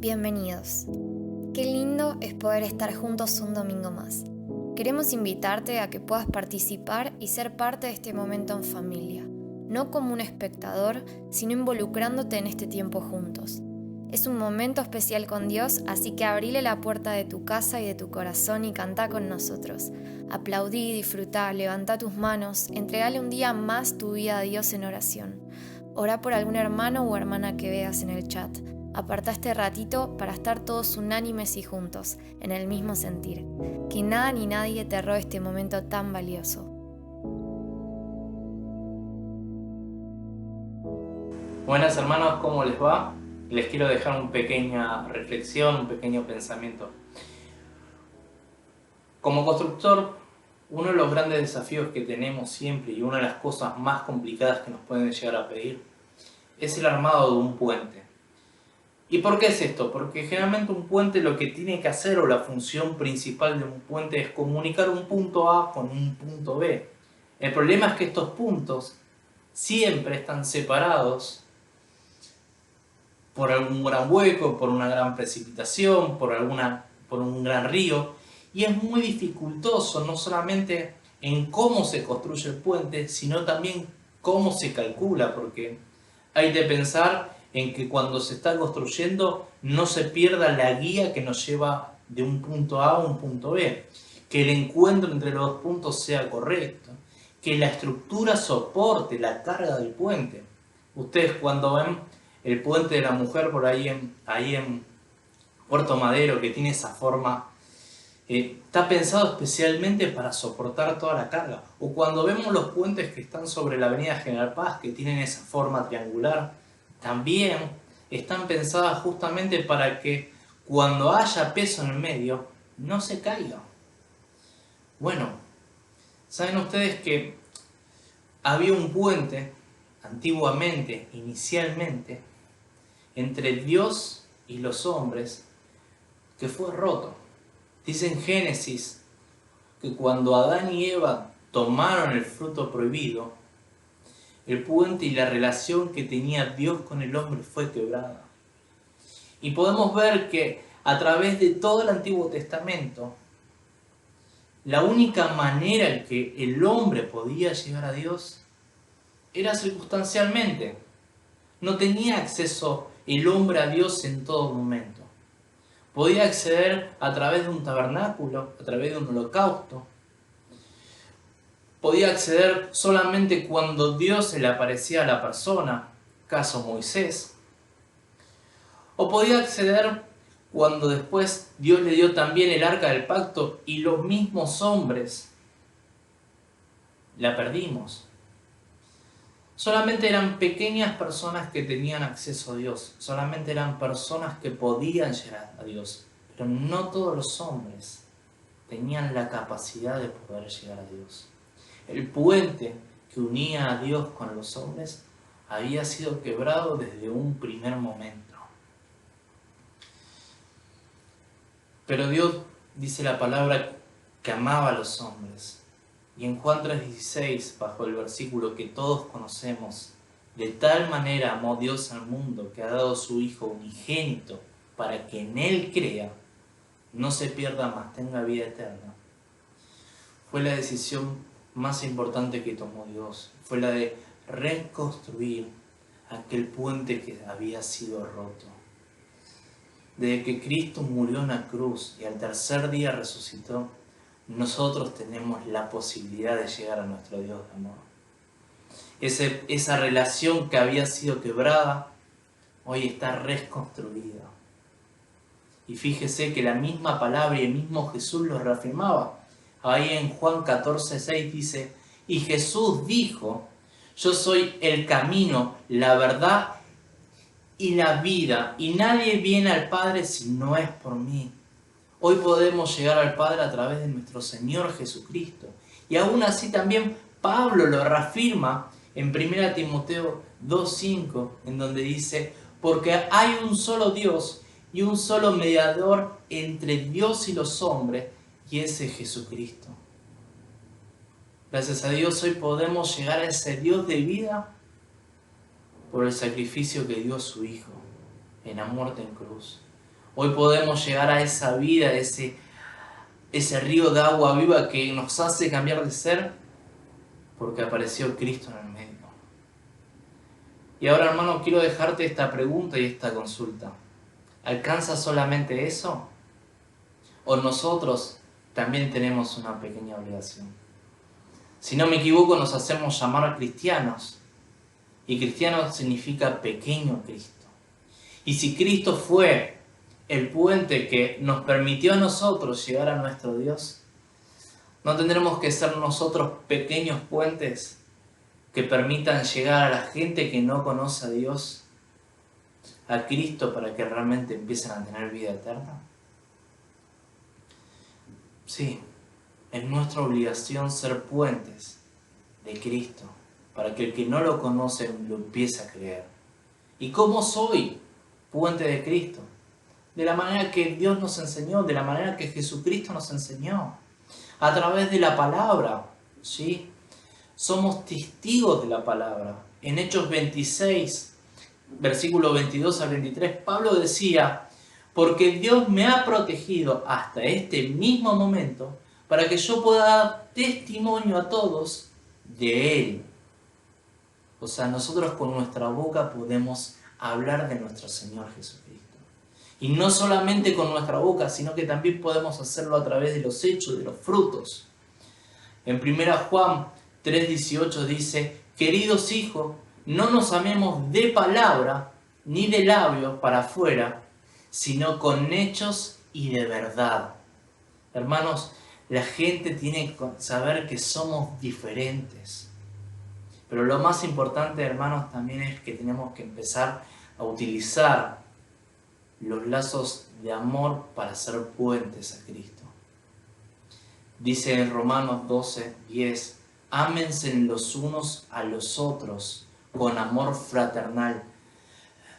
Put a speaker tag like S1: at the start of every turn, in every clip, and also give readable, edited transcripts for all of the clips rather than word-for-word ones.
S1: Bienvenidos. Qué lindo es poder estar juntos un domingo más. Queremos invitarte a que puedas participar y ser parte de este momento en familia, no como un espectador, sino involucrándote en este tiempo juntos. Es un momento especial con Dios, así que abrile la puerta de tu casa y de tu corazón y cantá con nosotros. Aplaudí, disfrutá, levantá tus manos, entregale un día más tu vida a Dios en oración. Orá por algún hermano o hermana que veas en el chat. Apartá este ratito para estar todos unánimes y juntos, en el mismo sentir. Que nada ni nadie te robe este momento tan valioso.
S2: Buenas hermanos, ¿cómo les va? Les quiero dejar una pequeña reflexión, un pequeño pensamiento. Como constructor, uno de los grandes desafíos que tenemos siempre y una de las cosas más complicadas que nos pueden llegar a pedir es el armado de un puente. ¿Y por qué es esto? Porque generalmente un puente lo que tiene que hacer, o la función principal de un puente, es comunicar un punto A con un punto B. El problema es que estos puntos siempre están separados por algún gran hueco, por una gran precipitación, por un gran río, y es muy dificultoso no solamente en cómo se construye el puente, sino también cómo se calcula, porque hay de pensar en que cuando se está construyendo no se pierda la guía que nos lleva de un punto A a un punto B, que el encuentro entre los dos puntos sea correcto, que la estructura soporte la carga del puente. Ustedes cuando ven el puente de la mujer por ahí en Puerto Madero, que tiene esa forma, está pensado especialmente para soportar toda la carga. O cuando vemos los puentes que están sobre la avenida General Paz, que tienen esa forma triangular, también están pensadas justamente para que cuando haya peso en el medio, no se caiga. Bueno, saben ustedes que había un puente, antiguamente, inicialmente, entre Dios y los hombres, que fue roto. Dice en Génesis que cuando Adán y Eva tomaron el fruto prohibido, el puente y la relación que tenía Dios con el hombre fue quebrada. Y podemos ver que a través de todo el Antiguo Testamento, la única manera en que el hombre podía llegar a Dios era circunstancialmente. No tenía acceso el hombre a Dios en todo momento. Podía acceder a través de un tabernáculo, a través de un holocausto. Podía acceder solamente cuando Dios se le aparecía a la persona, caso Moisés. O podía acceder cuando después Dios le dio también el arca del pacto y los mismos hombres la perdimos. Solamente eran pequeñas personas que tenían acceso a Dios, solamente eran personas que podían llegar a Dios, pero no todos los hombres tenían la capacidad de poder llegar a Dios. El puente que unía a Dios con los hombres había sido quebrado desde un primer momento. Pero Dios, dice la palabra, que amaba a los hombres. Y en Juan 3:16, bajo el versículo que todos conocemos, de tal manera amó Dios al mundo que ha dado su Hijo unigénito para que en Él crea, no se pierda más, tenga vida eterna. Fue la decisión más importante que tomó Dios. Fue la de reconstruir aquel puente que había sido roto. Desde que Cristo murió en la cruz y al tercer día resucitó, nosotros tenemos la posibilidad de llegar a nuestro Dios de amor. Esa relación que había sido quebrada, hoy está reconstruida. Y fíjese que la misma palabra y el mismo Jesús lo reafirmaba. Ahí en Juan 14:6 dice, y Jesús dijo, yo soy el camino, la verdad y la vida, y nadie viene al Padre si no es por mí. Hoy podemos llegar al Padre a través de nuestro Señor Jesucristo. Y aún así también Pablo lo reafirma en 1 Timoteo 2:5, en donde dice, porque hay un solo Dios y un solo mediador entre Dios y los hombres, y ese es Jesucristo. Gracias a Dios hoy podemos llegar a ese Dios de vida por el sacrificio que dio su Hijo en la muerte en cruz. Hoy podemos llegar a esa vida, ese río de agua viva que nos hace cambiar de ser, porque apareció Cristo en el medio. Y ahora, hermano, quiero dejarte esta pregunta y esta consulta. ¿Alcanza solamente eso? ¿O nosotros también tenemos una pequeña obligación? Si no me equivoco, nos hacemos llamar cristianos. Y cristiano significa pequeño Cristo. Y si Cristo fue el puente que nos permitió a nosotros llegar a nuestro Dios, ¿no tendremos que ser nosotros pequeños puentes que permitan llegar a la gente que no conoce a Dios, a Cristo, para que realmente empiecen a tener vida eterna? Sí, es nuestra obligación ser puentes de Cristo, para que el que no lo conoce lo empiece a creer. ¿Y cómo soy puente de Cristo? De la manera que Dios nos enseñó, de la manera que Jesucristo nos enseñó, a través de la palabra, ¿sí? Somos testigos de la palabra. En Hechos 26, versículos 22 al 23, Pablo decía: porque Dios me ha protegido hasta este mismo momento para que yo pueda dar testimonio a todos de Él. O sea, nosotros con nuestra boca podemos hablar de nuestro Señor Jesucristo. Y no solamente con nuestra boca, sino que también podemos hacerlo a través de los hechos, de los frutos. En 1 Juan 3:18 dice: queridos hijos, no nos amemos de palabra ni de labios para afuera, sino con hechos y de verdad. Hermanos, la gente tiene que saber que somos diferentes. Pero lo más importante, hermanos, también es que tenemos que empezar a utilizar los lazos de amor para ser puentes a Cristo. Dice en Romanos 12:10: ámense los unos a los otros con amor fraternal,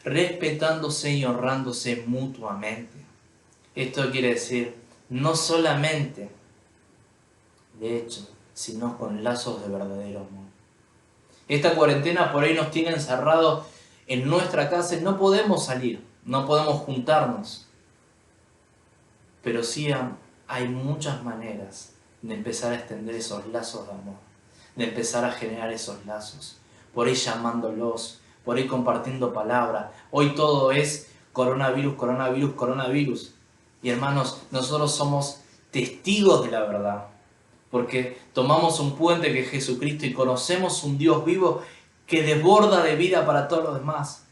S2: respetándose y honrándose mutuamente. Esto quiere decir, no solamente, de hecho, sino con lazos de verdadero amor. Esta cuarentena por ahí nos tiene encerrados en nuestra casa y no podemos salir, no podemos juntarnos. Pero sí hay muchas maneras de empezar a extender esos lazos de amor, de empezar a generar esos lazos. Por ahí llamándolos, por ahí compartiendo palabra. Hoy todo es coronavirus, coronavirus, coronavirus. Y hermanos, nosotros somos testigos de la verdad, porque tomamos un puente que es Jesucristo y conocemos un Dios vivo que desborda de vida para todos los demás.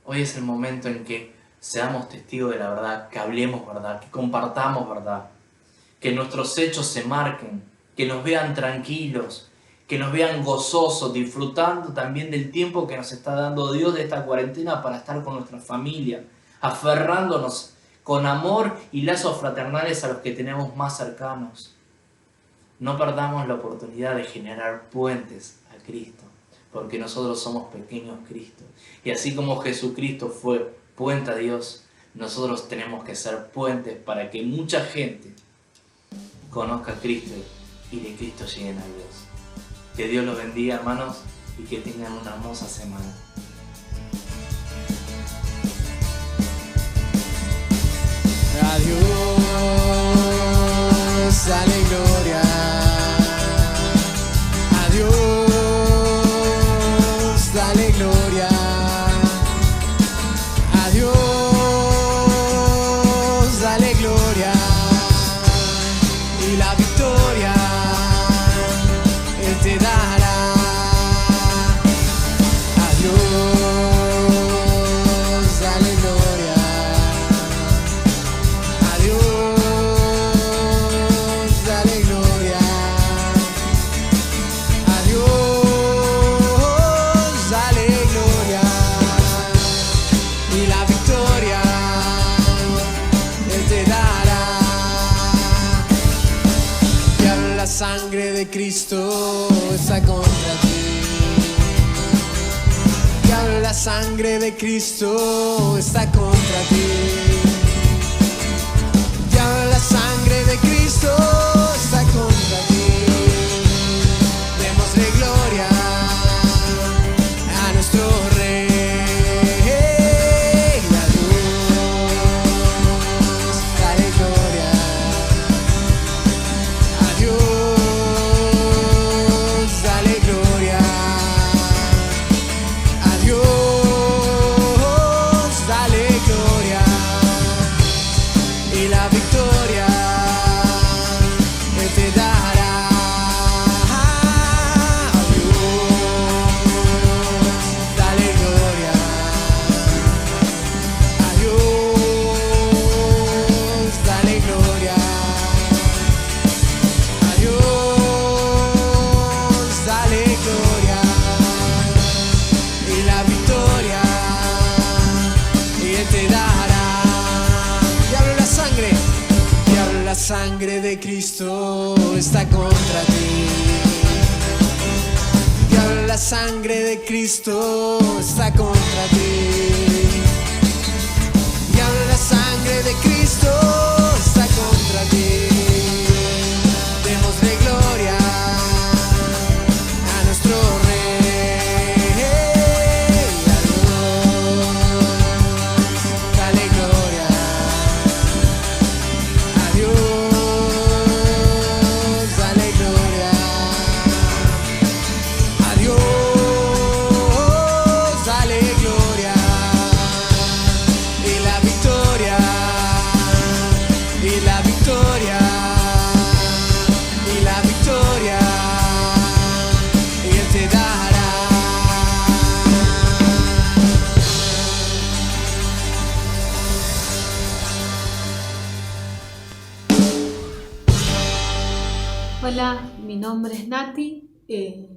S2: Hoy es el momento en que seamos testigos de la verdad, que hablemos verdad, que compartamos verdad, que nuestros hechos se marquen, que nos vean tranquilos, que nos vean gozosos, disfrutando también del tiempo que nos está dando Dios de esta cuarentena para estar con nuestra familia, aferrándonos con amor y lazos fraternales a los que tenemos más cercanos. No perdamos la oportunidad de generar puentes a Cristo, porque nosotros somos pequeños Cristo. Y así como Jesucristo fue puente a Dios, nosotros tenemos que ser puentes para que mucha gente conozca a Cristo y de Cristo lleguen a Dios. Que Dios los bendiga, hermanos, y que tengan una hermosa semana.
S3: Adiós, dale gloria. Adiós, dale gloria. Adiós, dale gloria. Y la victoria Él te dará. Adiós, dale gloria. Adiós, dale gloria. Adiós, dale gloria. Y la victoria Él te dará. Ya la sangre de Cristo está contra ti. Ya la sangre de Cristo está contra ti. Ya la sangre de Cristo está contra ti. Démosle gloria a nuestro Rey. Adiós. sangre de Cristo está contra ti. Y ahora la sangre de Cristo está contra ti. Y ahora la sangre de Cristo está contra ti. Démosle gloria a nuestro Rey. A Dios, dale gloria. A Dios, dale gloria. A Dios, dale gloria. Y la victoria, y la victoria, y la victoria, y Él te dará.
S4: Hola, mi nombre es Nati.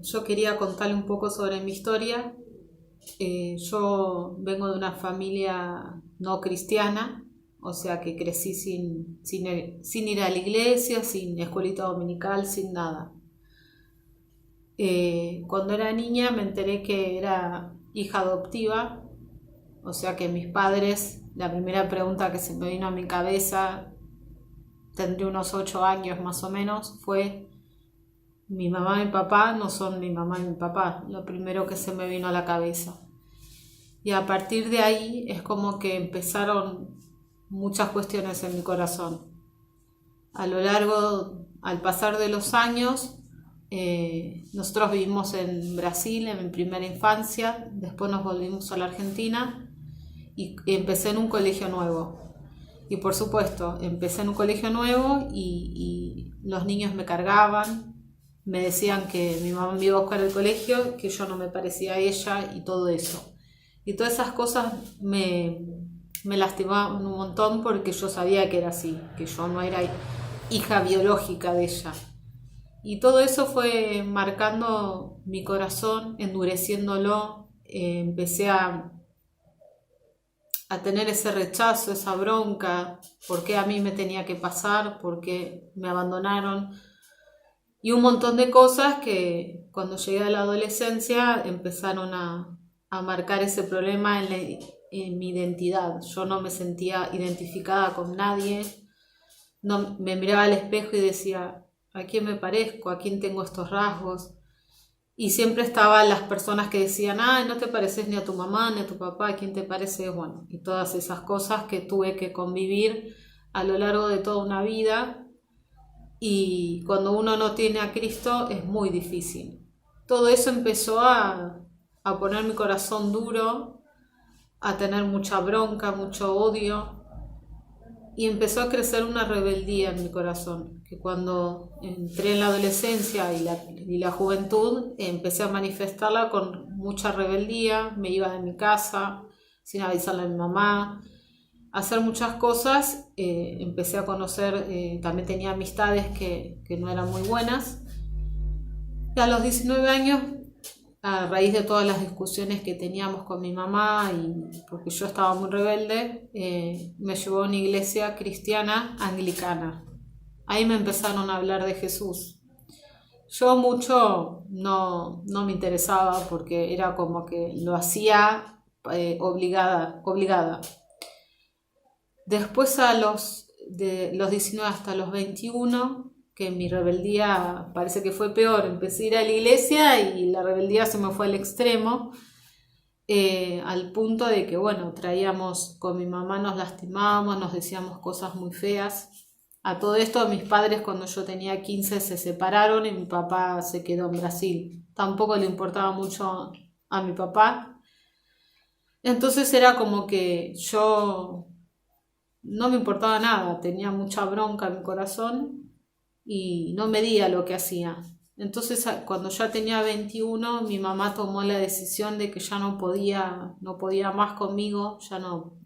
S4: Yo quería contarle un poco sobre mi historia. Yo vengo de una familia no cristiana, o sea que crecí sin ir a la iglesia, sin escuelita dominical, sin nada. Cuando era niña me enteré que era hija adoptiva, o sea que mis padres, la primera pregunta que se me vino a mi cabeza, tendría unos 8 años más o menos, fue: mi mamá y mi papá no son mi mamá y mi papá, lo primero que se me vino a la cabeza. Y a partir de ahí es como que empezaron muchas cuestiones en mi corazón. Al pasar de los años, nosotros vivimos en Brasil en mi primera infancia, después nos volvimos a la Argentina y empecé en un colegio nuevo. Y por supuesto, empecé en un colegio nuevo y los niños me cargaban, me decían que mi mamá me iba a buscar al colegio, que yo no me parecía a ella y todo eso. Y todas esas cosas me lastimaban un montón porque yo sabía que era así, que yo no era hija biológica de ella. Y todo eso fue marcando mi corazón, endureciéndolo. Empecé a tener ese rechazo, esa bronca, por qué a mí me tenía que pasar, por qué me abandonaron. Y un montón de cosas que cuando llegué a la adolescencia empezaron a marcar ese problema en mi identidad. Yo no me sentía identificada con nadie, no, me miraba al espejo y decía: ¿a quién me parezco? ¿A quién tengo estos rasgos? Y siempre estaban las personas que decían: ay, no te pareces ni a tu mamá ni a tu papá, ¿a quién te pareces? Bueno, y todas esas cosas que tuve que convivir a lo largo de toda una vida. Y cuando uno no tiene a Cristo es muy difícil. Todo eso empezó a poner mi corazón duro, a tener mucha bronca, mucho odio, y empezó a crecer una rebeldía en mi corazón, que cuando entré en la adolescencia y la juventud, empecé a manifestarla con mucha rebeldía. Me iba de mi casa sin avisarle a mi mamá, a hacer muchas cosas. Empecé a conocer, también tenía amistades que no eran muy buenas. Y a los 19 años, a raíz de todas las discusiones que teníamos con mi mamá y porque yo estaba muy rebelde, me llevó a una iglesia cristiana anglicana. Ahí me empezaron a hablar de Jesús. Yo mucho no me interesaba porque era como que lo hacía obligada. Después de los 19 hasta los 21, que mi rebeldía parece que fue peor, empecé a ir a la iglesia y la rebeldía se me fue al extremo, al punto de que, bueno, traíamos con mi mamá, nos lastimábamos, nos decíamos cosas muy feas. A todo esto, mis padres cuando yo tenía 15 se separaron y mi papá se quedó en Brasil. Tampoco le importaba mucho a mi papá. Entonces era como que yo no me importaba nada, tenía mucha bronca en mi corazón y no medía lo que hacía. Entonces cuando ya tenía 21, mi mamá tomó la decisión de que ya no podía más conmigo, ya no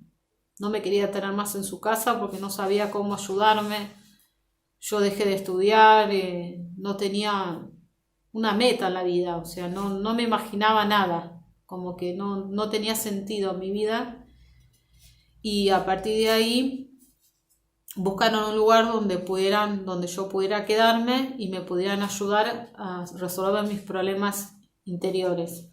S4: me quería tener más en su casa porque no sabía cómo ayudarme. Yo dejé de estudiar, no tenía una meta en la vida, o sea, no me imaginaba nada, como que no tenía sentido en mi vida. Y a partir de ahí buscaron un lugar donde yo pudiera quedarme y me pudieran ayudar a resolver mis problemas interiores.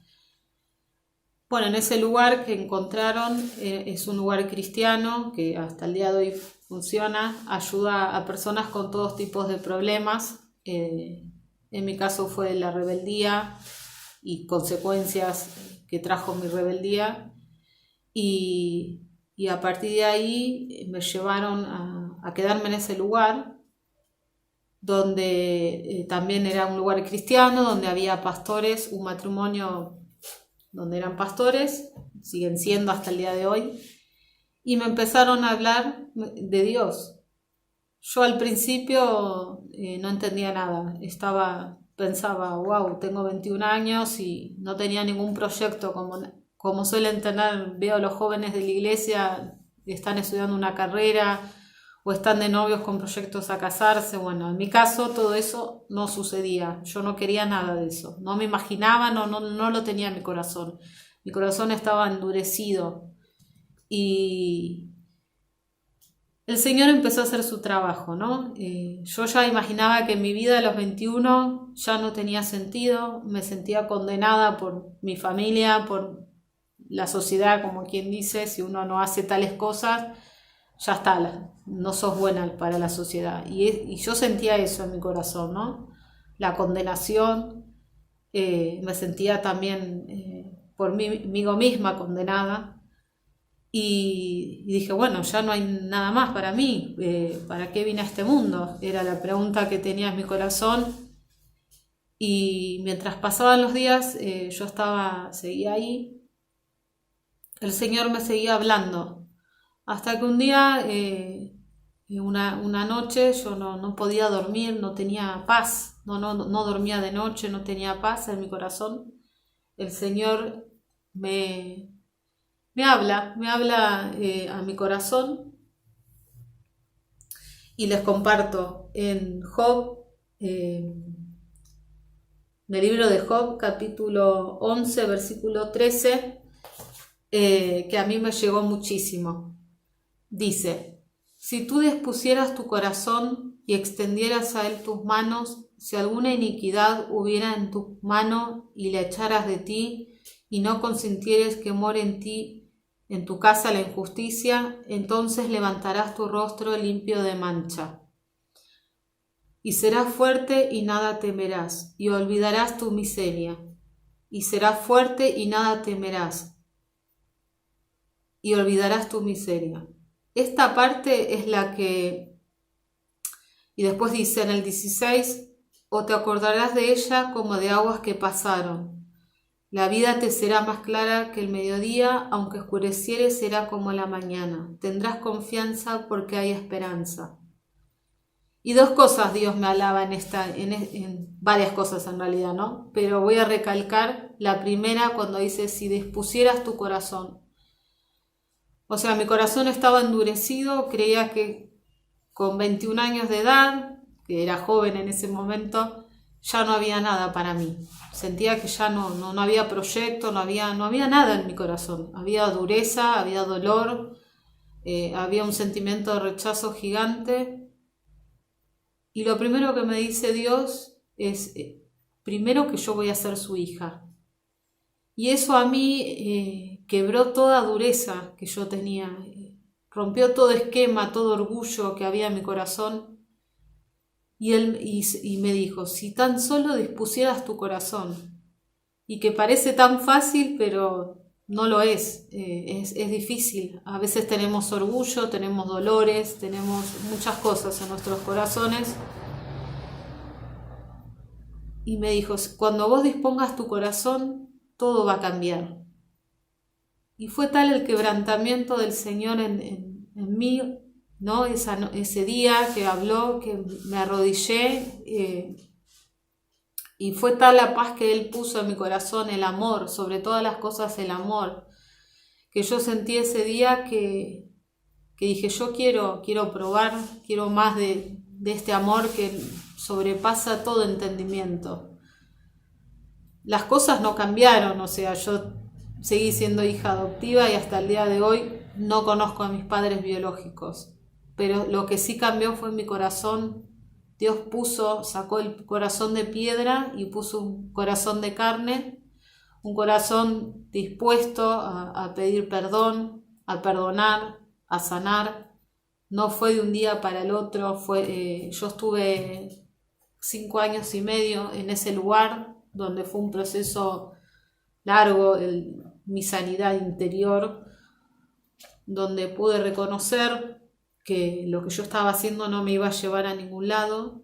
S4: Bueno, en ese lugar que encontraron es un lugar cristiano que hasta el día de hoy funciona, ayuda a personas con todos tipos de problemas. En mi caso fue la rebeldía y consecuencias que trajo mi rebeldía, y a partir de ahí me llevaron a quedarme en ese lugar donde también era un lugar cristiano, donde había pastores, un matrimonio donde eran pastores, siguen siendo hasta el día de hoy, y me empezaron a hablar de Dios. Yo al principio no entendía nada, pensaba, wow, tengo 21 años y no tenía ningún proyecto, como suelen tener, veo a los jóvenes de la iglesia, están estudiando una carrera o están de novios con proyectos a casarse. Bueno, en mi caso todo eso no sucedía, yo no quería nada de eso, no me imaginaba, no lo tenía en mi corazón. Mi corazón estaba endurecido y el Señor empezó a hacer su trabajo, ¿no? Yo ya imaginaba que mi vida a los 21 ya no tenía sentido, me sentía condenada por mi familia, por la sociedad, como quien dice, si uno no hace tales cosas, ya está, no sos buena para la sociedad. Y yo sentía eso en mi corazón, ¿no? La condenación, me sentía también por mí misma condenada. Y dije, bueno, ya no hay nada más para mí, ¿para qué vine a este mundo? Era la pregunta que tenía en mi corazón. Y mientras pasaban los días, yo seguía ahí, el Señor me seguía hablando, hasta que un día, una noche, yo no podía dormir, no tenía paz, no dormía de noche, no tenía paz en mi corazón. El Señor me habla a mi corazón, y les comparto en Job, en el libro de Job, capítulo 11, versículo 13, que a mí me llegó muchísimo. Dice: si tú dispusieras tu corazón y extendieras a él tus manos, si alguna iniquidad hubiera en tu mano y la echaras de ti, y no consintieres que more en ti, en tu casa, la injusticia, entonces levantarás tu rostro limpio de mancha. Y serás fuerte y nada temerás, y olvidarás tu miseria. Y serás fuerte y nada temerás, y olvidarás tu miseria. Esta parte es la que... Y después dice en el 16, o te acordarás de ella como de aguas que pasaron. La vida te será más clara que el mediodía, aunque oscureciere será como la mañana. Tendrás confianza porque hay esperanza. Y dos cosas Dios me hablaba en varias cosas en realidad, ¿no? Pero voy a recalcar la primera cuando dice, si dispusieras tu corazón. O sea, mi corazón estaba endurecido, creía que con 21 años de edad, que era joven en ese momento, ya no había nada para mí. Sentía que ya no había proyecto, no había nada en mi corazón. Había dureza, había dolor, había un sentimiento de rechazo gigante. Y lo primero que me dice Dios es, primero, que yo voy a ser su hija. Y eso a mí quebró toda dureza que yo tenía, rompió todo esquema, todo orgullo que había en mi corazón. Y me dijo, si tan solo dispusieras tu corazón, y que parece tan fácil, pero no lo es difícil. A veces tenemos orgullo, tenemos dolores, tenemos muchas cosas en nuestros corazones. Y me dijo, cuando vos dispongas tu corazón, todo va a cambiar. Y fue tal el quebrantamiento del Señor en mí, ¿no? Ese día que habló, que me arrodillé, y fue tal la paz que Él puso en mi corazón, el amor, sobre todas las cosas el amor, que yo sentí ese día que dije, yo quiero probar, quiero más de este amor que sobrepasa todo entendimiento. Las cosas no cambiaron, o sea, yo seguí siendo hija adoptiva y hasta el día de hoy no conozco a mis padres biológicos, pero lo que sí cambió fue mi corazón. Dios sacó el corazón de piedra y puso un corazón de carne, un corazón dispuesto a pedir perdón, a perdonar, a sanar. No fue de un día para el otro, yo estuve 5 años y medio en ese lugar, donde fue un proceso largo, mi sanidad interior, donde pude reconocer que lo que yo estaba haciendo no me iba a llevar a ningún lado,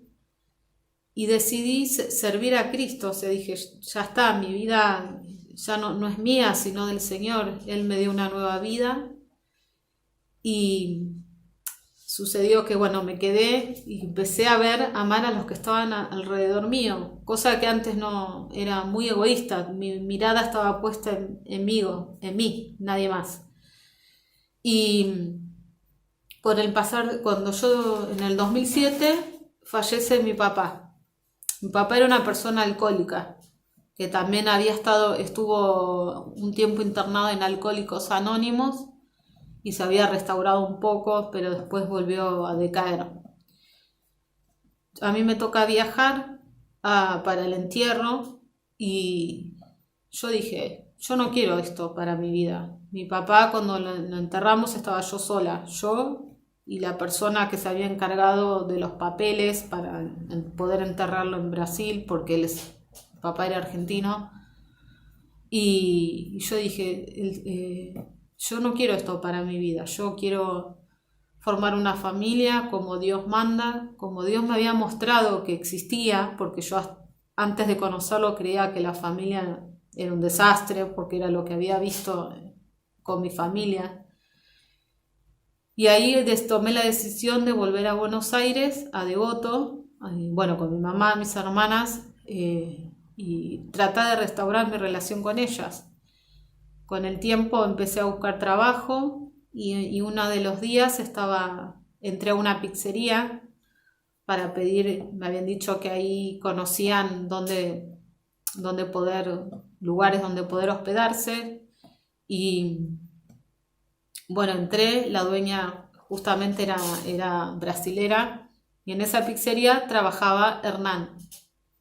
S4: y decidí servir a Cristo. O sea, dije, ya está, mi vida ya no es mía, sino del Señor. Él me dio una nueva vida, y sucedió que, bueno, me quedé y empecé a amar a los que estaban alrededor mío, cosa que antes no, era muy egoísta. Mi mirada estaba puesta en mí, nadie más. Y con el pasar, cuando yo, en el 2007, fallece mi papá. Mi papá era una persona alcohólica, que también estuvo un tiempo internado en Alcohólicos Anónimos, y se había restaurado un poco, pero después volvió a decaer. A mí me toca viajar para el entierro, y yo dije, yo no quiero esto para mi vida. Mi papá, cuando lo enterramos, estaba yo sola, yo y la persona que se había encargado de los papeles para poder enterrarlo en Brasil, porque papá era argentino. Y yo dije, yo no quiero esto para mi vida, yo quiero formar una familia como Dios manda, como Dios me había mostrado que existía, porque yo antes de conocerlo creía que la familia era un desastre, porque era lo que había visto con mi familia. Y ahí tomé la decisión de volver a Buenos Aires, a Devoto, con mi mamá, mis hermanas, y tratar de restaurar mi relación con ellas. Con el tiempo empecé a buscar trabajo, y uno de los días entré a una pizzería para pedir. Me habían dicho que ahí conocían lugares donde poder hospedarse, y bueno, entré. La dueña justamente era brasilera, y en esa pizzería trabajaba Hernán.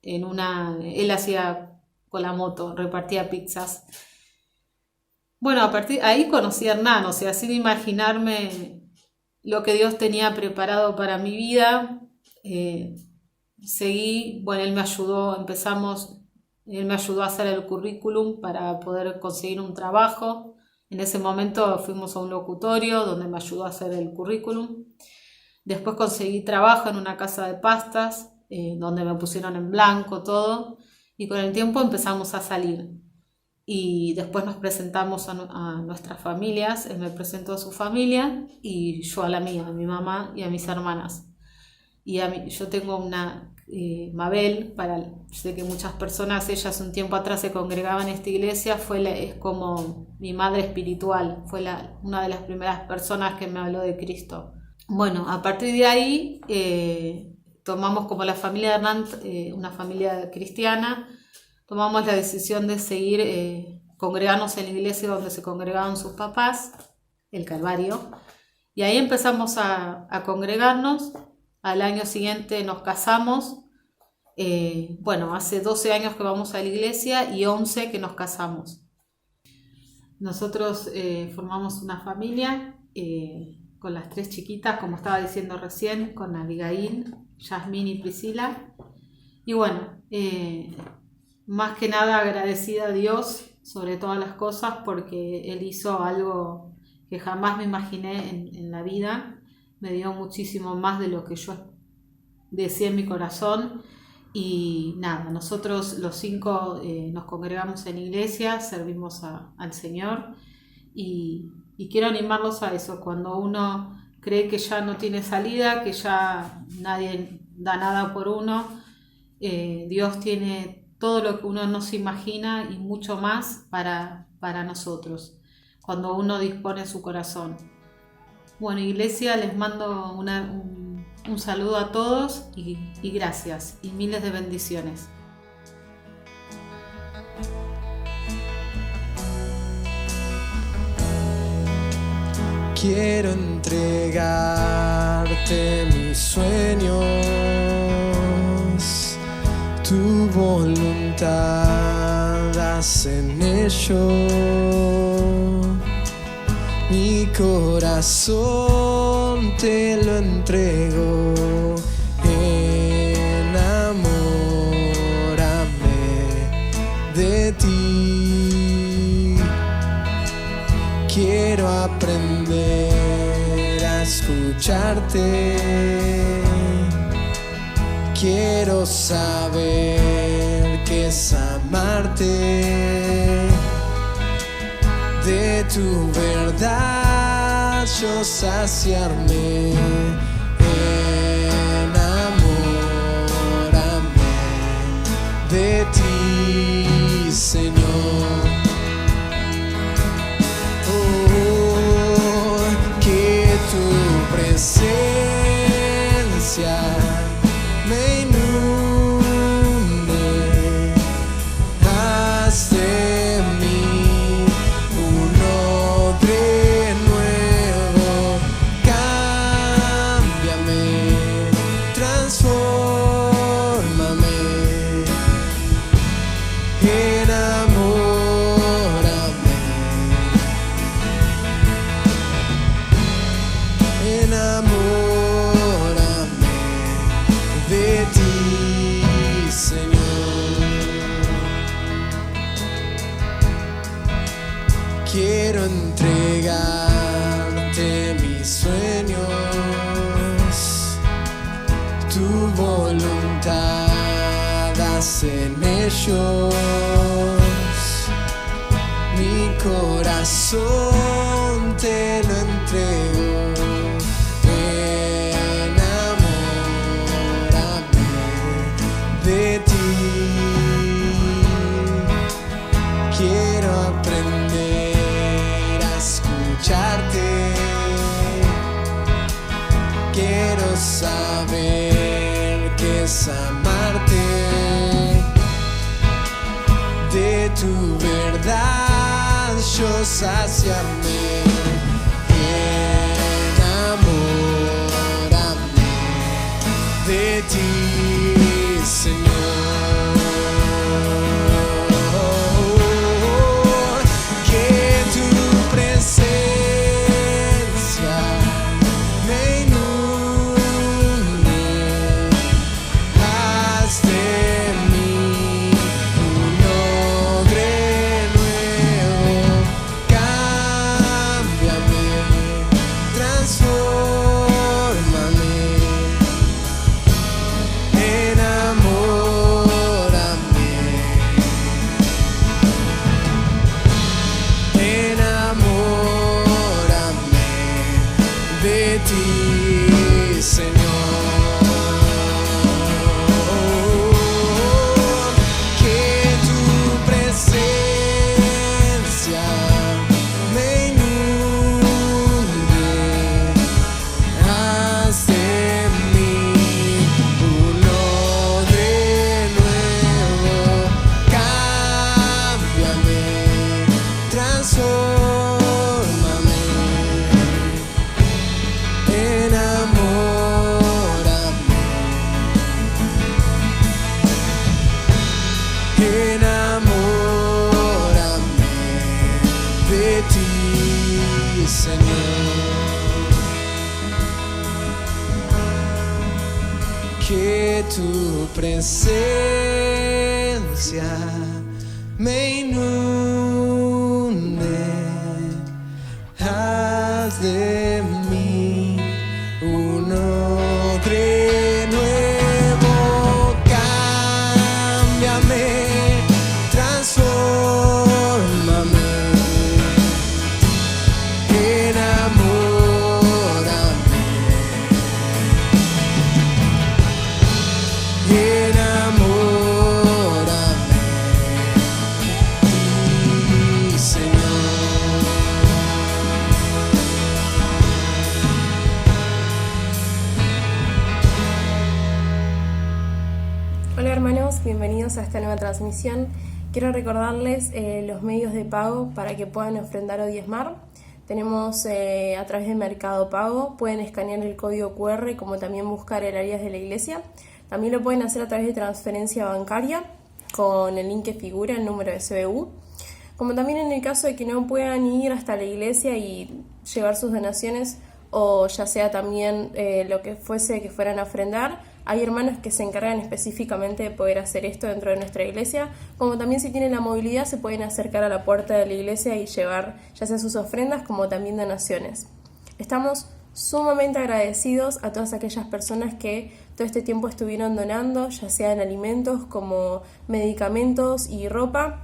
S4: Él hacía con la moto, repartía pizzas. Bueno, a partir ahí conocí a Hernán, o sea, sin imaginarme lo que Dios tenía preparado para mi vida. Seguí, él me ayudó a hacer el currículum para poder conseguir un trabajo. En ese momento fuimos a un locutorio donde me ayudó a hacer el currículum. Después conseguí trabajo en una casa de pastas, donde me pusieron en blanco todo, y con el tiempo empezamos a salir. Y después nos presentamos a nuestras familias. Él me presentó a su familia y yo a la mía, a mi mamá y a mis hermanas. Y yo tengo una Mabel, sé que muchas personas, ellas un tiempo atrás se congregaban en esta iglesia, es como mi madre espiritual, fue una de las primeras personas que me habló de Cristo. Bueno, a partir de ahí tomamos, como la familia de Hernán, una familia cristiana, tomamos la decisión de seguir congregarnos en la iglesia donde se congregaban sus papás, el Calvario, y ahí empezamos a congregarnos. Al año siguiente nos casamos. Hace 12 años que vamos a la iglesia y 11 que nos casamos. Nosotros formamos una familia con las 3 chiquitas, como estaba diciendo recién, con Abigail, Yasmín y Priscila. Y más que nada agradecida a Dios sobre todas las cosas, porque Él hizo algo que jamás me imaginé en la vida. Me dio muchísimo más de lo que yo decía en mi corazón. Y nada, nosotros los 5 nos congregamos en la iglesia, servimos al Señor, y quiero animarlos a eso. Cuando uno cree que ya no tiene salida, que ya nadie da nada por uno, Dios tiene todo lo que uno no se imagina y mucho más para nosotros, cuando uno dispone su corazón. Bueno, iglesia, les mando un saludo a todos y gracias y miles de bendiciones.
S3: quiero entregarte mis sueños, tu voluntad haz en ello. Mi corazón te lo entrego, enamórame de ti. Quiero aprender a escucharte, quiero saber qué es amarte. De tu verdad yo saciarme, enamórame de ti, Señor. Oh, que tu presencia me inunde, haz de mí un odre nuevo, cámbiame, transfórmame, enamórame, enamórame de ti, Señor. Quiero entregarte mis sueños, tu voluntad haz en ellos. Mi corazón te lo entrego, enamórame de ti. Quiero aprender a escucharte, quiero saber qué es amarte. De tu verdad yo saciarme, enamórame de ti, Señor. Que tu presencia me inunde, haz de mí un odre nuevo, cámbiame, transfórmame, enamórame, enamórame de ti, Señor. Que tu presencia me inunde, haz de mí un odre nuevo, cámbiame, transfórmame, enamórame, enamórame de ti, Señor. Que tu presencia me inunde, haz de mí un odre nuevo, cámbiame, transfórmame, enamórame, enamórame, Señor.
S5: Hola hermanos, bienvenidos a esta nueva transmisión. Quiero recordarles los medios de pago para que puedan ofrendar o diezmar. Tenemos a través de Mercado Pago, pueden escanear el código QR como también buscar el área de la iglesia. También lo pueden hacer a través de transferencia bancaria con el link que figura, el número de CBU. Como también en el caso de que no puedan ir hasta la iglesia y llevar sus donaciones, o ya sea también lo que fuese que fueran a ofrendar, hay hermanos que se encargan específicamente de poder hacer esto dentro de nuestra iglesia, como también si tienen la movilidad se pueden acercar a la puerta de la iglesia y llevar ya sea sus ofrendas como también donaciones. Estamos sumamente agradecidos a todas aquellas personas que todo este tiempo estuvieron donando, ya sean alimentos como medicamentos y ropa.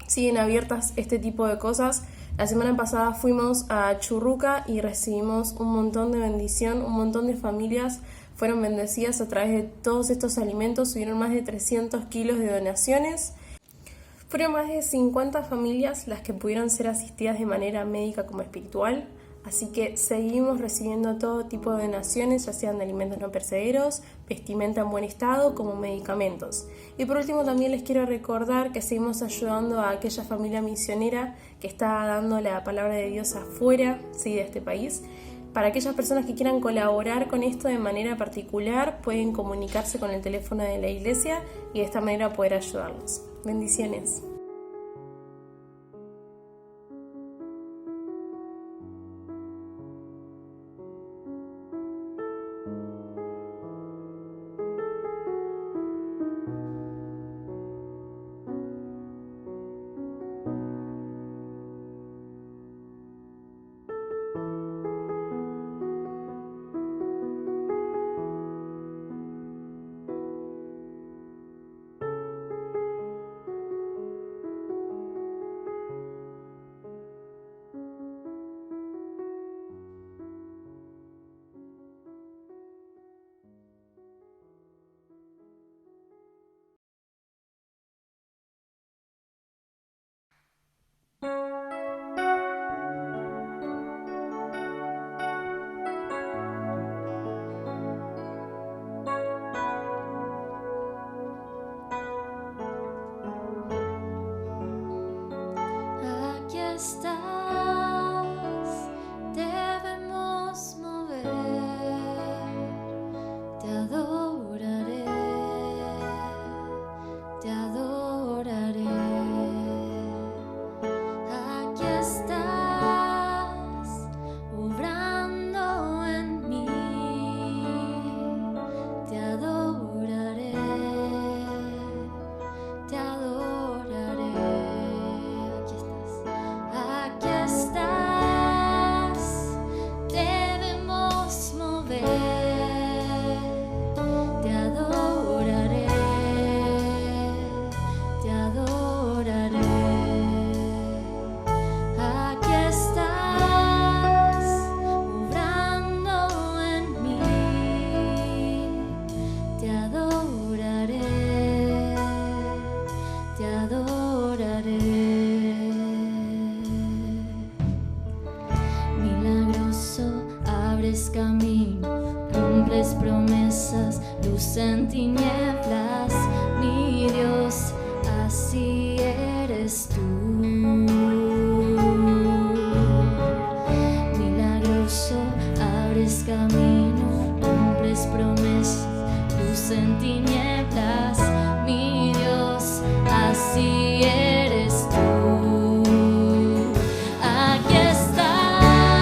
S5: Siguen abiertas este tipo de cosas. La semana pasada fuimos a Churruca y recibimos un montón de bendición, un montón de familias fueron bendecidas a través de todos estos alimentos. Hubieron más de 300 kilos de donaciones. Fueron más de 50 familias las que pudieron ser asistidas de manera médica como espiritual. Así que seguimos recibiendo todo tipo de donaciones, ya sean de alimentos no perecederos, vestimenta en buen estado, como medicamentos. Y por último también les quiero recordar que seguimos ayudando a aquella familia misionera que está dando la palabra de Dios afuera, sí, de este país. Para aquellas personas que quieran colaborar con esto de manera particular, pueden comunicarse con el teléfono de la iglesia y de esta manera poder ayudarlos. Bendiciones.
S6: luz en tinieblas, mi Dios, así eres tú. Milagroso, abres camino, cumples promesas, luz en tinieblas, mi Dios, así eres tú. Aquí estás,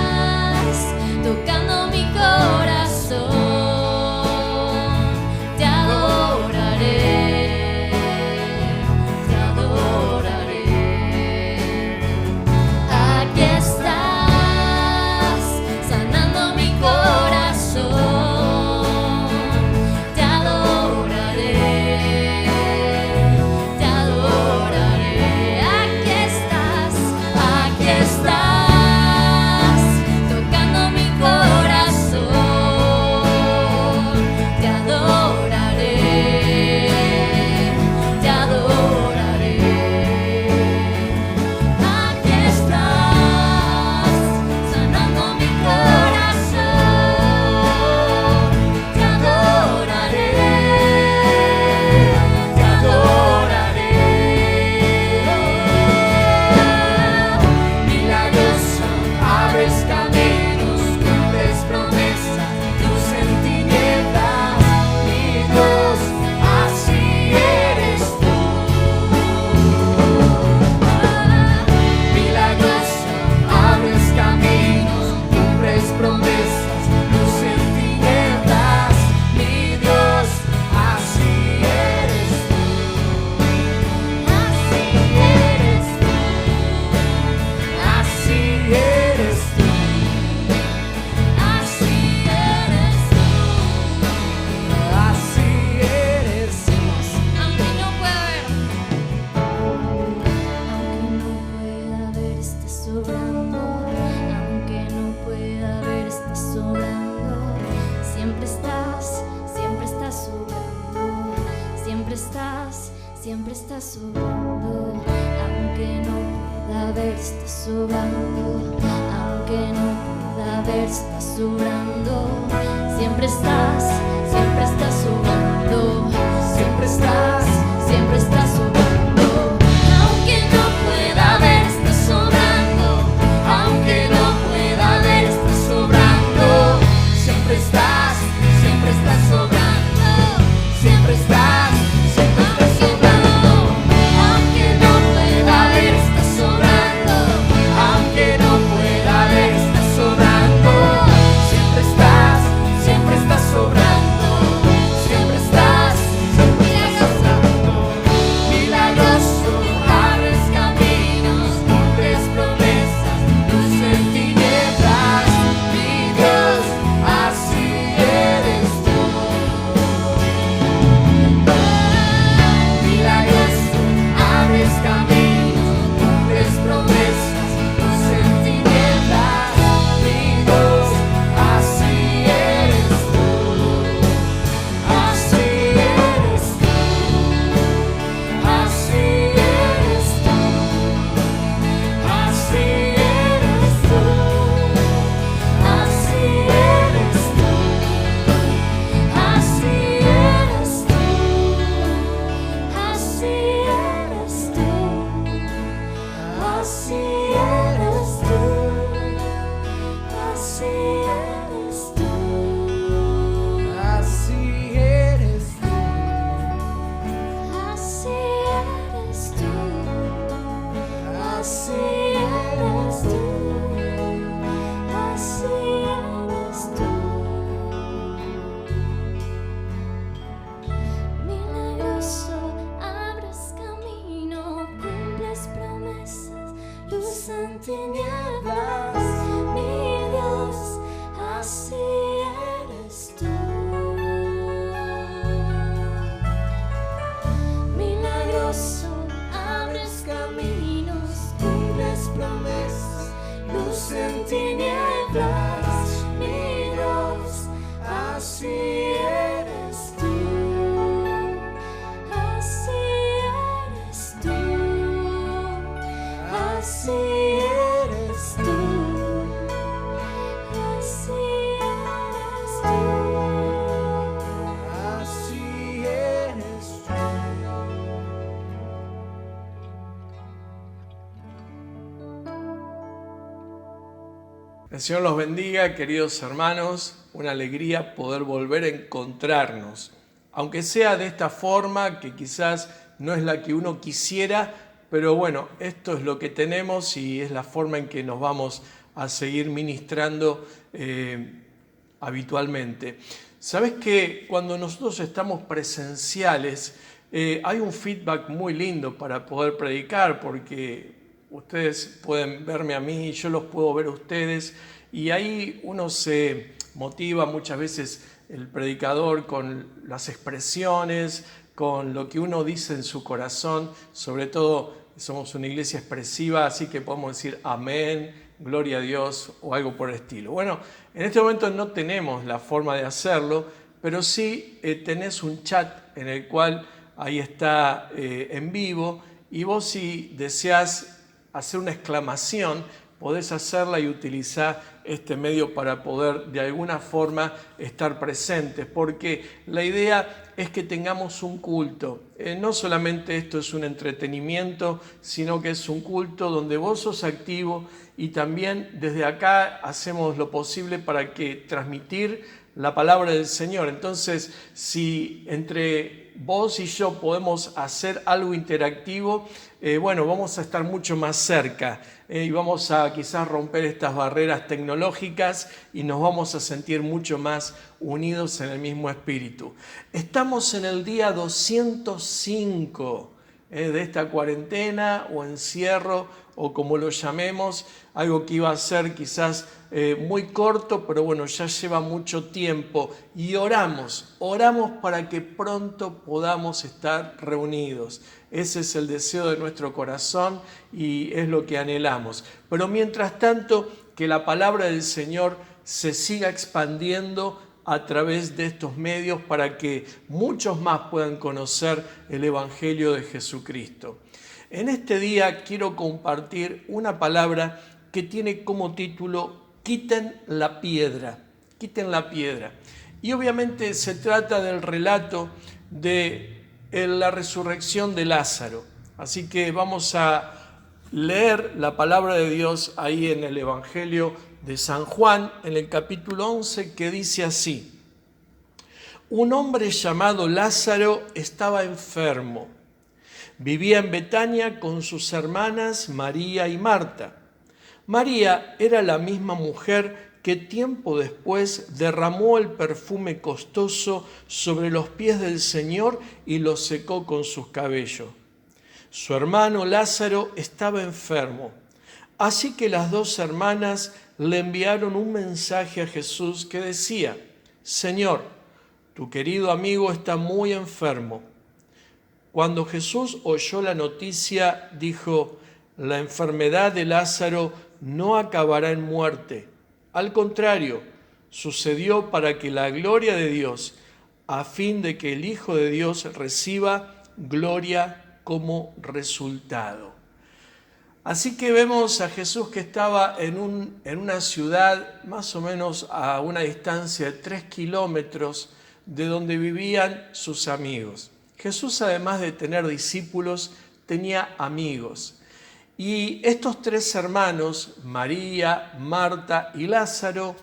S6: tocando mi corazón, te adoro. sobrando, aunque no pueda ver, estás sobrando. Siempre estás sobrando. Siempre estás sobrando, aunque no pueda ver, estás sobrando. Aunque no pueda ver, estás sobrando. Siempre estás sobrando. Siempre estás sobrando. Aunque no pueda ver, estás sobrando. Aunque no pueda ver, estás sobrando. Siempre estás sobrando. Siempre estás sobrando. Aunque no pueda ver, estás sobrando. Aunque no pueda ver, estás sobrando. Siempre estás sobrando. Siempre estás sobrando. Milagroso, abres caminos, cumples promesas, luz en tinieblas. Mi Dios, así eres tú. Milagroso, abres caminos, cumples promesas, luz en tinieblas. Mi Dios, así eres tú. Así eres tú. Así eres tú. Así eres tú. Así eres tú. Así eres tú. Así eres tú. Así eres tú. Así eres tú.
S3: Así eres tú.
S6: Así eres tú. Así eres tú. Así eres tú. Milagroso, abres camino, cumples promesas, luz en tinieblas. Mi Dios, así eres tú. Milagroso, abres caminos, cumples promesas, luz en tinieblas. Mi Dios, así eres tú. Así eres tú. Así eres tú. Así eres tú.
S3: Así eres tú.
S7: El Señor los bendiga, queridos hermanos. Una alegría poder volver a encontrarnos. Aunque sea de esta forma, que quizás no es la que uno quisiera, pero bueno, esto es lo que tenemos y es la forma en que nos vamos a seguir ministrando habitualmente. ¿Sabes que cuando nosotros estamos presenciales hay un feedback muy lindo para poder predicar? Porque ustedes pueden verme a mí, yo los puedo ver a ustedes y ahí uno se motiva muchas veces, el predicador, con las expresiones, con lo que uno dice en su corazón. Sobre todo somos una iglesia expresiva, así que podemos decir amén, gloria a Dios o algo por el estilo. Bueno, en este momento no tenemos la forma de hacerlo, pero sí tenés un chat en el cual ahí está en vivo, y vos, si deseás hacer una exclamación, podés hacerla y utilizar este medio para poder de alguna forma estar presentes, porque la idea es que tengamos un culto. No solamente esto es un entretenimiento, sino que es un culto donde vos sos activo, y también desde acá hacemos lo posible para que transmitir la palabra del Señor. Entonces, si entre vos y yo podemos hacer algo interactivo, bueno, vamos a estar mucho más cerca y vamos a quizás romper estas barreras tecnológicas y nos vamos a sentir mucho más unidos en el mismo espíritu. Estamos en el día 205 de esta cuarentena o encierro o como lo llamemos, algo que iba a ser quizás muy corto, pero bueno, ya lleva mucho tiempo y oramos para que pronto podamos estar reunidos. Ese es el deseo de nuestro corazón y es lo que anhelamos. Pero mientras tanto, que la palabra del Señor se siga expandiendo a través de estos medios para que muchos más puedan conocer el Evangelio de Jesucristo. En este día quiero compartir una palabra que tiene como título "Quiten la piedra", quiten la piedra. Y obviamente se trata del relato de la resurrección de Lázaro. Así que vamos a leer la palabra de Dios ahí en el Evangelio de San Juan, en el capítulo 11, que dice así: Un hombre llamado Lázaro estaba enfermo. Vivía en Betania con sus hermanas María y Marta. María era la misma mujer que tiempo después derramó el perfume costoso sobre los pies del Señor y los secó con sus cabellos. Su hermano Lázaro estaba enfermo, así que las dos hermanas le enviaron un mensaje a Jesús que decía: Señor, tu querido amigo está muy enfermo. Cuando Jesús oyó la noticia, dijo: la enfermedad de Lázaro no acabará en muerte. Al contrario, sucedió para que la gloria de Dios, a fin de que el Hijo de Dios reciba gloria como resultado. Así que vemos a Jesús que estaba en una ciudad más o menos a una distancia de 3 kilómetros de donde vivían sus amigos. Jesús, además de tener discípulos, tenía amigos. Y estos 3 hermanos, María, Marta y Lázaro,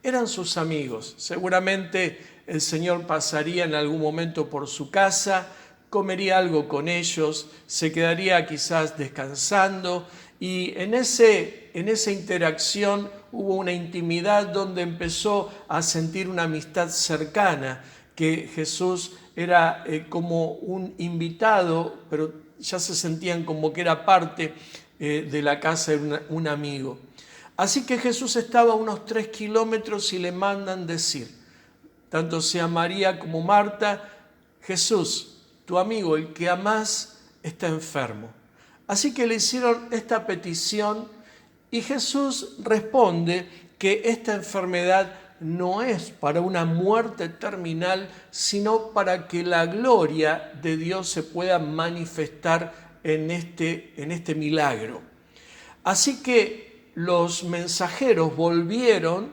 S7: eran sus amigos. Seguramente el Señor pasaría en algún momento por su casa, comería algo con ellos, se quedaría quizás descansando, y en esa interacción hubo una intimidad donde empezó a sentir una amistad cercana, que Jesús era como un invitado, pero ya se sentían como que era parte de la casa de un amigo. Así que Jesús estaba a unos 3 kilómetros y le mandan decir, tanto sea María como Marta: Jesús, tu amigo, el que amás, está enfermo. Así que le hicieron esta petición y Jesús responde que esta enfermedad no es para una muerte terminal, sino para que la gloria de Dios se pueda manifestar en este milagro. Así que los mensajeros volvieron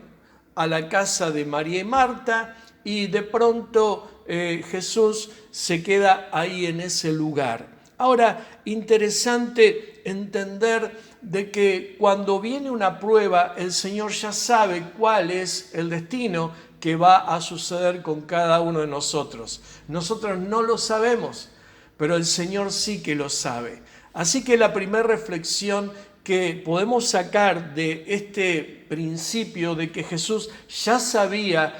S7: a la casa de María y Marta y de pronto Jesús se queda ahí en ese lugar. Ahora, interesante entender de que cuando viene una prueba, el Señor ya sabe cuál es el destino que va a suceder con cada uno de nosotros. Nosotros no lo sabemos, pero el Señor sí que lo sabe. Así que la primera reflexión que podemos sacar de este principio de que Jesús ya sabía,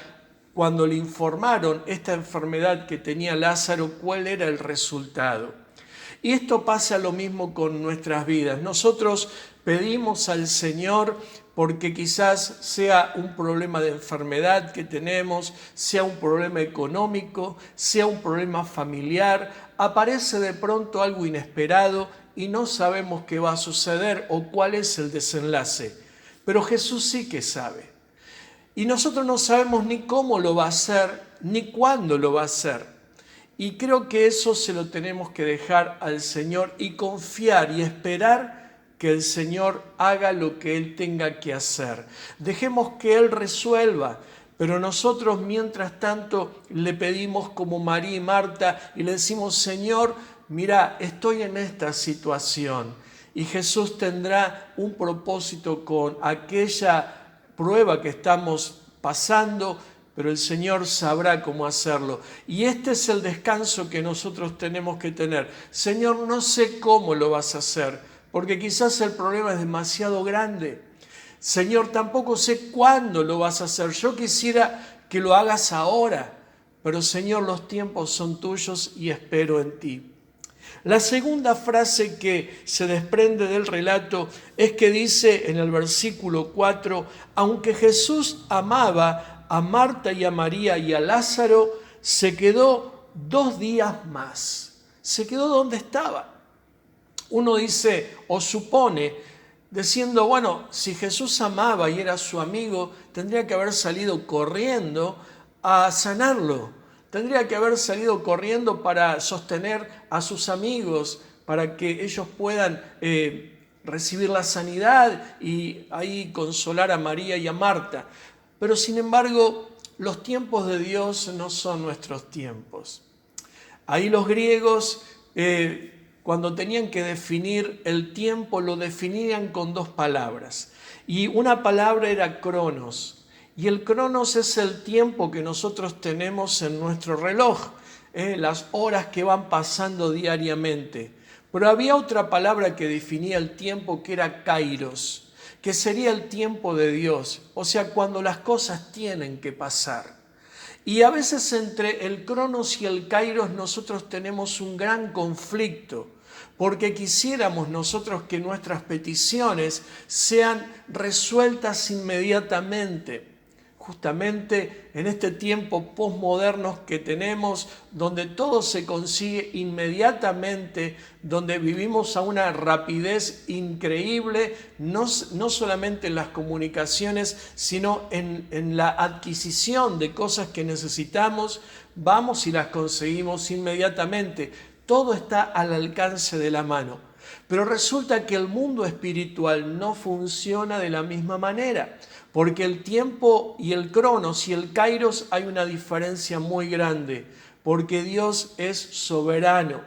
S7: cuando le informaron esta enfermedad que tenía Lázaro, cuál era el resultado. Y esto pasa lo mismo con nuestras vidas. Nosotros pedimos al Señor porque quizás sea un problema de enfermedad que tenemos, sea un problema económico, sea un problema familiar. Aparece de pronto algo inesperado y no sabemos qué va a suceder o cuál es el desenlace. Pero Jesús sí que sabe. Y nosotros no sabemos ni cómo lo va a hacer, ni cuándo lo va a hacer. Y creo que eso se lo tenemos que dejar al Señor y confiar y esperar que el Señor haga lo que Él tenga que hacer. Dejemos que Él resuelva, pero nosotros mientras tanto le pedimos como María y Marta y le decimos: Señor, mira, estoy en esta situación. Y Jesús tendrá un propósito con aquella prueba que estamos pasando, pero el Señor sabrá cómo hacerlo. Y este es el descanso que nosotros tenemos que tener. Señor, no sé cómo lo vas a hacer, porque quizás el problema es demasiado grande. Señor, tampoco sé cuándo lo vas a hacer. Yo quisiera que lo hagas ahora, pero Señor, los tiempos son tuyos y espero en ti. La segunda frase que se desprende del relato es que dice en el versículo 4, aunque Jesús amaba a Marta y a María y a Lázaro, se quedó 2 días más. Se quedó donde estaba. Uno dice o supone, diciendo, bueno, si Jesús amaba y era su amigo, tendría que haber salido corriendo a sanarlo. Tendría que haber salido corriendo para sostener a sus amigos, para que ellos puedan recibir la sanidad y ahí consolar a María y a Marta. Pero sin embargo, los tiempos de Dios no son nuestros tiempos. Ahí los griegos, cuando tenían que definir el tiempo, lo definían con 2 palabras. Y una palabra era cronos. Y el cronos es el tiempo que nosotros tenemos en nuestro reloj, las horas que van pasando diariamente. Pero había otra palabra que definía el tiempo, que era kairos, que sería el tiempo de Dios, o sea, cuando las cosas tienen que pasar. Y a veces entre el cronos y el kairos nosotros tenemos un gran conflicto, porque quisiéramos nosotros que nuestras peticiones sean resueltas inmediatamente. Justamente en este tiempo posmoderno que tenemos, donde todo se consigue inmediatamente, donde vivimos a una rapidez increíble, no solamente en las comunicaciones, sino en la adquisición de cosas que necesitamos, vamos y las conseguimos inmediatamente. Todo está al alcance de la mano. Pero resulta que el mundo espiritual no funciona de la misma manera. Porque el tiempo y el cronos y el kairos hay una diferencia muy grande, porque Dios es soberano.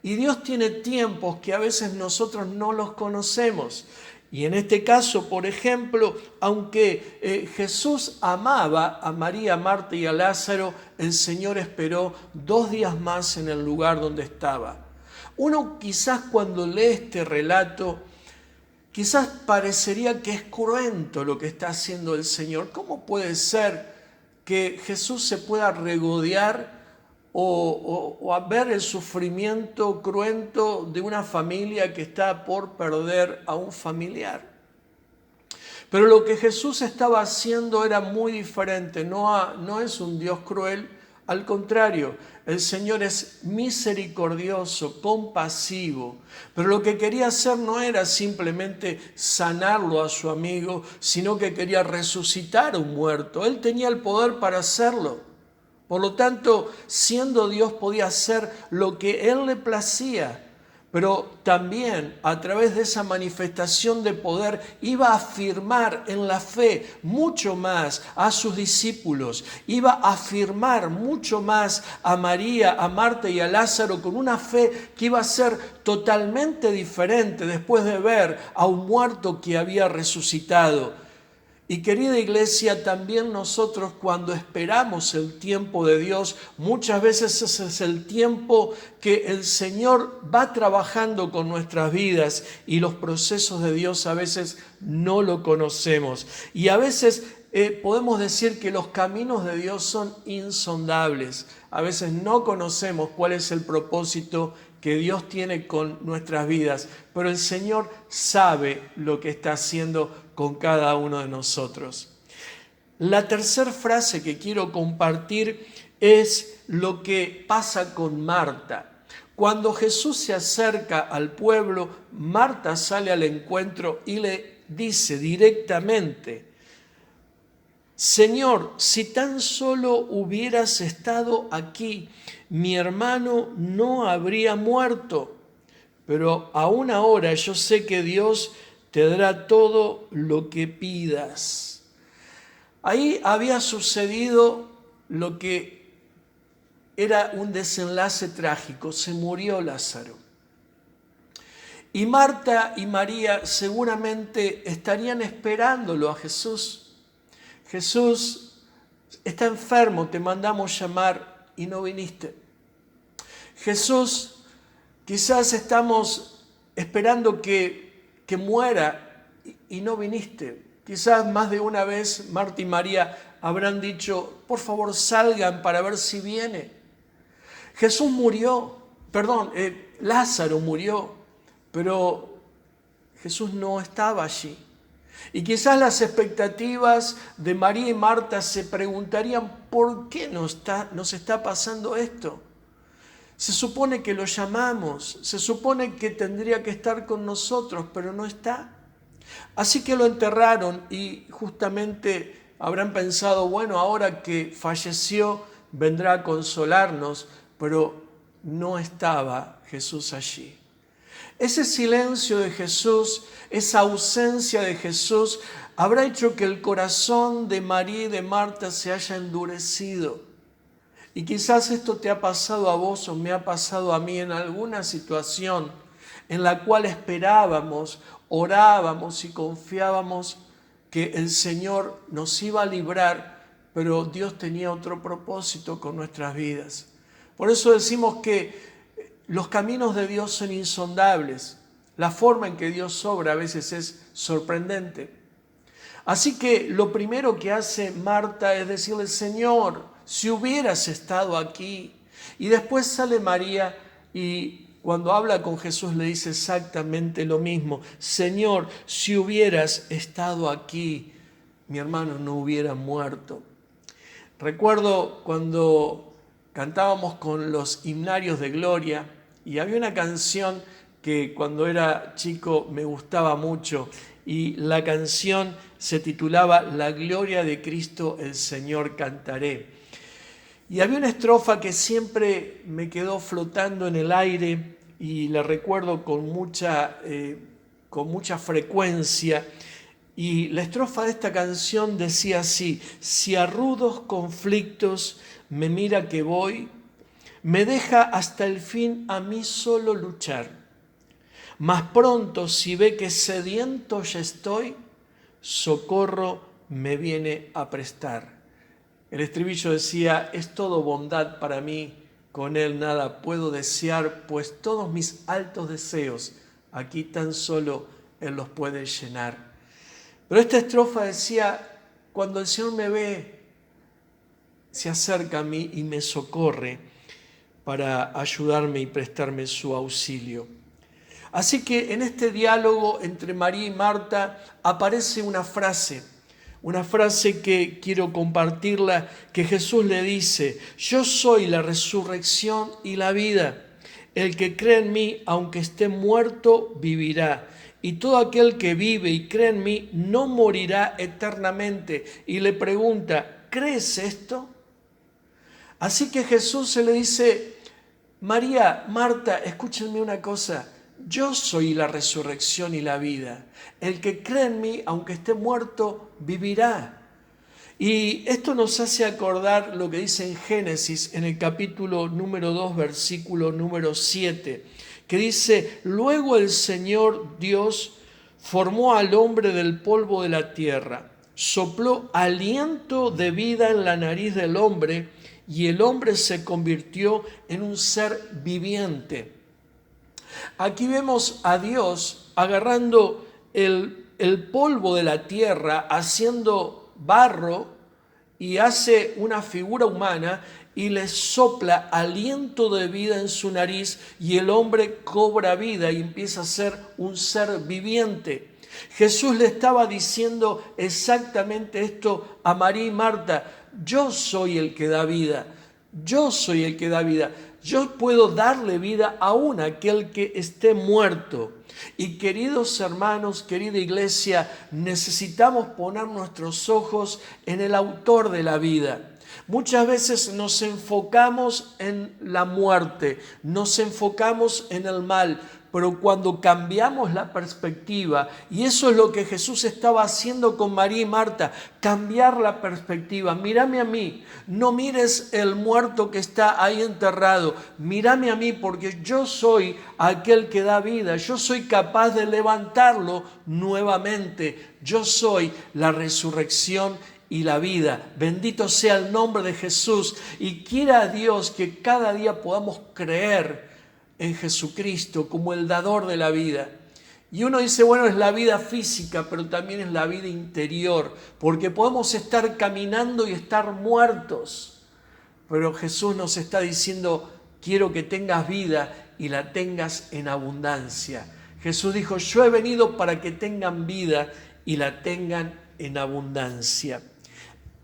S7: Y Dios tiene tiempos que a veces nosotros no los conocemos. Y en este caso, por ejemplo, aunque Jesús amaba a María, a Marta y a Lázaro, el Señor esperó 2 días más en el lugar donde estaba. Uno quizás cuando lee este relato, quizás parecería que es cruento lo que está haciendo el Señor. ¿Cómo puede ser que Jesús se pueda regodear o a ver el sufrimiento cruento de una familia que está por perder a un familiar? Pero lo que Jesús estaba haciendo era muy diferente. No es un Dios cruel, al contrario, el Señor es misericordioso, compasivo, pero lo que quería hacer no era simplemente sanarlo a su amigo, sino que quería resucitar a un muerto. Él tenía el poder para hacerlo. Por lo tanto, siendo Dios, podía hacer lo que Él le placía, pero también a través de esa manifestación de poder iba a afirmar en la fe mucho más a sus discípulos, iba a afirmar mucho más a María, a Marta y a Lázaro con una fe que iba a ser totalmente diferente después de ver a un muerto que había resucitado. Y querida iglesia, también nosotros cuando esperamos el tiempo de Dios, muchas veces ese es el tiempo que el Señor va trabajando con nuestras vidas y los procesos de Dios a veces no lo conocemos. Y a veces podemos decir que los caminos de Dios son insondables. A veces no conocemos cuál es el propósito que Dios tiene con nuestras vidas, pero el Señor sabe lo que está haciendo con cada uno de nosotros. La tercera frase que quiero compartir es lo que pasa con Marta. Cuando Jesús se acerca al pueblo, Marta sale al encuentro y le dice directamente: Señor, si tan solo hubieras estado aquí, mi hermano no habría muerto. Pero aún ahora yo sé que Dios te dará todo lo que pidas. Ahí había sucedido lo que era un desenlace trágico. Se murió Lázaro. Y Marta y María seguramente estarían esperándolo a Jesús. Jesús está enfermo, te mandamos llamar y no viniste. Jesús, quizás estamos esperando que muera y no viniste. Quizás más de una vez Marta y María habrán dicho: por favor salgan para ver si viene. Jesús murió, Lázaro murió, pero Jesús no estaba allí. Y quizás las expectativas de María y Marta se preguntarían, ¿por qué nos está pasando esto? Se supone que lo llamamos, se supone que tendría que estar con nosotros, pero no está. Así que lo enterraron y justamente habrán pensado, bueno, ahora que falleció vendrá a consolarnos, pero no estaba Jesús allí. Ese silencio de Jesús, esa ausencia de Jesús, habrá hecho que el corazón de María y de Marta se haya endurecido. Y quizás esto te ha pasado a vos o me ha pasado a mí en alguna situación en la cual esperábamos, orábamos y confiábamos que el Señor nos iba a librar, pero Dios tenía otro propósito con nuestras vidas. Por eso decimos que los caminos de Dios son insondables. La forma en que Dios obra a veces es sorprendente. Así que lo primero que hace Marta es decirle, Señor, si hubieras estado aquí. Y después sale María y cuando habla con Jesús le dice exactamente lo mismo. Señor, si hubieras estado aquí, mi hermano no hubiera muerto. Recuerdo cuando cantábamos con los himnarios de Gloria y había una canción que cuando era chico me gustaba mucho y la canción se titulaba La gloria de Cristo el Señor cantaré. Y había una estrofa que siempre me quedó flotando en el aire y la recuerdo con mucha frecuencia. Y la estrofa de esta canción decía así, si a rudos conflictos me mira que voy, me deja hasta el fin a mí solo luchar. Mas pronto si ve que sediento ya estoy, socorro me viene a prestar. El estribillo decía, es todo bondad para mí, con él nada puedo desear, pues todos mis altos deseos aquí tan solo él los puede llenar. Pero esta estrofa decía, cuando el Señor me ve, se acerca a mí y me socorre para ayudarme y prestarme su auxilio. Así que en este diálogo entre María y Marta aparece una frase que quiero compartirla, que Jesús le dice, yo soy la resurrección y la vida. El que cree en mí, aunque esté muerto, vivirá. Y todo aquel que vive y cree en mí no morirá eternamente. Y le pregunta, ¿crees esto? Así que Jesús se le dice, María, Marta, escúchenme una cosa, yo soy la resurrección y la vida. El que cree en mí, aunque esté muerto, vivirá. Y esto nos hace acordar lo que dice en Génesis, en el capítulo número 2, versículo número 7, que dice, luego el Señor Dios formó al hombre del polvo de la tierra, sopló aliento de vida en la nariz del hombre y el hombre se convirtió en un ser viviente. Aquí vemos a Dios agarrando el polvo de la tierra, haciendo barro y hace una figura humana y le sopla aliento de vida en su nariz y el hombre cobra vida y empieza a ser un ser viviente. Jesús le estaba diciendo exactamente esto a María y Marta, yo soy el que da vida, yo soy el que da vida. Yo puedo darle vida aún a aquel que esté muerto. Y queridos hermanos, querida iglesia, necesitamos poner nuestros ojos en el autor de la vida. Muchas veces nos enfocamos en la muerte, nos enfocamos en el mal, pero cuando cambiamos la perspectiva, y eso es lo que Jesús estaba haciendo con María y Marta, cambiar la perspectiva. Mírame a mí, no mires el muerto que está ahí enterrado, mírame a mí porque yo soy aquel que da vida, yo soy capaz de levantarlo nuevamente, yo soy la resurrección y la vida. Bendito sea el nombre de Jesús y quiera Dios que cada día podamos creer en Jesucristo como el dador de la vida. Y uno dice, bueno, es la vida física, pero también es la vida interior, porque podemos estar caminando y estar muertos. Pero Jesús nos está diciendo, quiero que tengas vida y la tengas en abundancia. Jesús dijo, yo he venido para que tengan vida y la tengan en abundancia.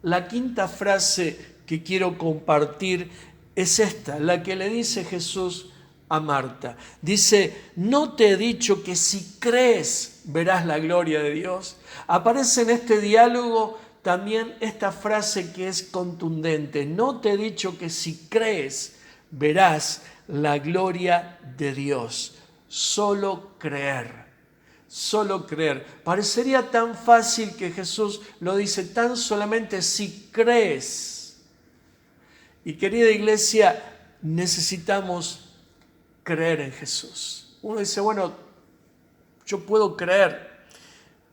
S7: La quinta frase que quiero compartir es esta, la que le dice Jesús a Marta. Dice, ¿no te he dicho que si crees verás la gloria de Dios? Aparece en este diálogo también esta frase que es contundente. No te he dicho que si crees verás la gloria de Dios. Solo creer. Solo creer. Parecería tan fácil que Jesús lo dice, tan solamente si crees. Y querida iglesia, necesitamos creer en Jesús. Uno dice, bueno, yo puedo creer,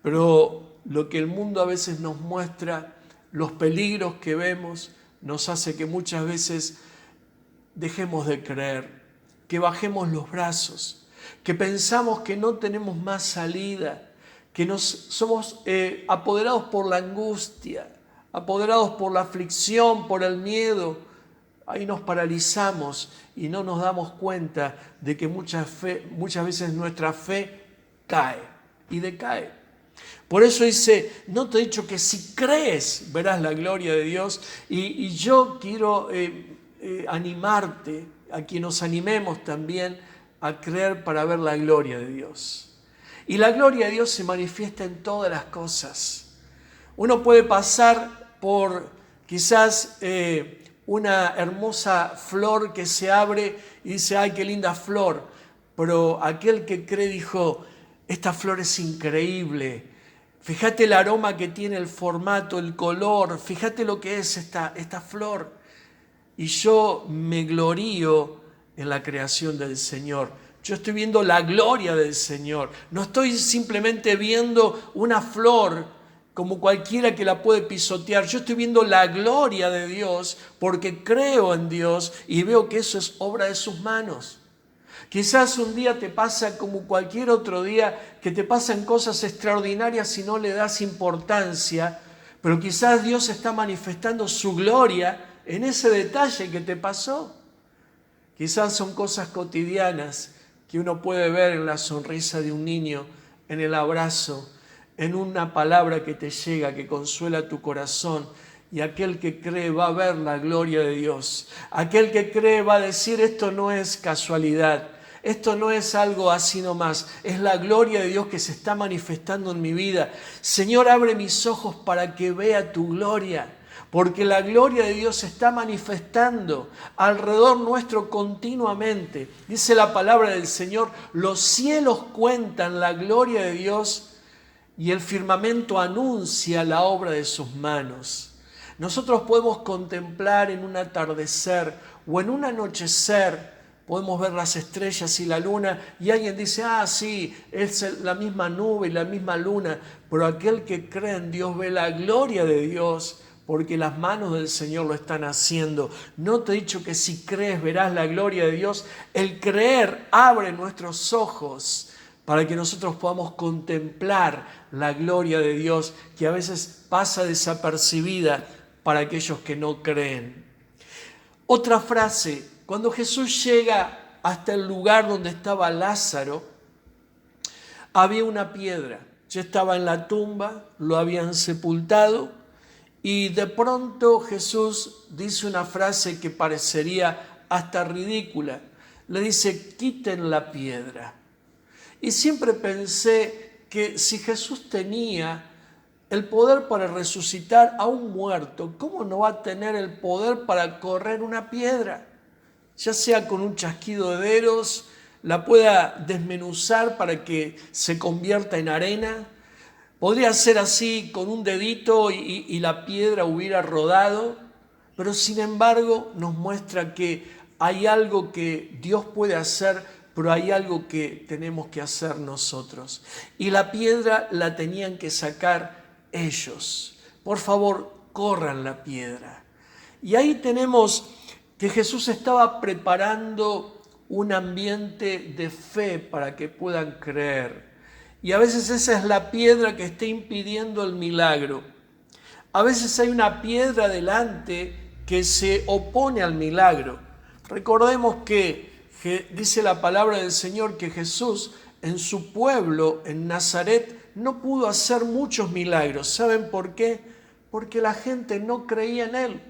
S7: pero lo que el mundo a veces nos muestra, los peligros que vemos, nos hace que muchas veces dejemos de creer, que bajemos los brazos, que pensamos que no tenemos más salida, que somos apoderados por la angustia, apoderados por la aflicción, por el miedo. Ahí nos paralizamos y no nos damos cuenta de que muchas veces nuestra fe cae y decae. Por eso dice, no te he dicho que si crees verás la gloria de Dios. Y yo quiero animarte a que nos animemos también a creer para ver la gloria de Dios. Y la gloria de Dios se manifiesta en todas las cosas. Uno puede pasar por quizás una hermosa flor que se abre y dice, ¡ay, qué linda flor! Pero aquel que cree dijo, esta flor es increíble. Fíjate el aroma que tiene, el formato, el color. Fíjate lo que es esta flor. Y yo me glorío en la creación del Señor. Yo estoy viendo la gloria del Señor. No estoy simplemente viendo una flor como cualquiera que la puede pisotear. Yo estoy viendo la gloria de Dios porque creo en Dios y veo que eso es obra de sus manos. Quizás un día te pasa como cualquier otro día, que te pasan cosas extraordinarias y no le das importancia, pero quizás Dios está manifestando su gloria en ese detalle que te pasó. Quizás son cosas cotidianas que uno puede ver en la sonrisa de un niño, en el abrazo, en una palabra que te llega, que consuela tu corazón. Y aquel que cree va a ver la gloria de Dios. Aquel que cree va a decir, esto no es casualidad, esto no es algo así nomás, es la gloria de Dios que se está manifestando en mi vida. Señor, abre mis ojos para que vea tu gloria, porque la gloria de Dios se está manifestando alrededor nuestro continuamente. Dice la palabra del Señor, los cielos cuentan la gloria de Dios y el firmamento anuncia la obra de sus manos. Nosotros podemos contemplar en un atardecer o en un anochecer, podemos ver las estrellas y la luna y alguien dice, sí, es la misma nube y la misma luna, pero aquel que cree en Dios ve la gloria de Dios porque las manos del Señor lo están haciendo. No te he dicho que si crees verás la gloria de Dios. El creer abre nuestros ojos para que nosotros podamos contemplar la gloria de Dios que a veces pasa desapercibida para aquellos que no creen. Otra frase, cuando Jesús llega hasta el lugar donde estaba Lázaro, había una piedra, ya estaba en la tumba, lo habían sepultado y de pronto Jesús dice una frase que parecería hasta ridícula. Le dice, quiten la piedra. Y siempre pensé que si Jesús tenía el poder para resucitar a un muerto, ¿cómo no va a tener el poder para correr una piedra? Ya sea con un chasquido de dedos, la pueda desmenuzar para que se convierta en arena. Podría ser así con un dedito y la piedra hubiera rodado, pero sin embargo nos muestra que hay algo que Dios puede hacer, pero hay algo que tenemos que hacer nosotros. Y la piedra la tenían que sacar ellos. Por favor, corran la piedra. Y ahí tenemos que Jesús estaba preparando un ambiente de fe para que puedan creer. Y a veces esa es la piedra que está impidiendo el milagro. A veces hay una piedra delante que se opone al milagro. Recordemos que dice la palabra del Señor que Jesús en su pueblo, en Nazaret, no pudo hacer muchos milagros. ¿Saben por qué? Porque la gente no creía en Él.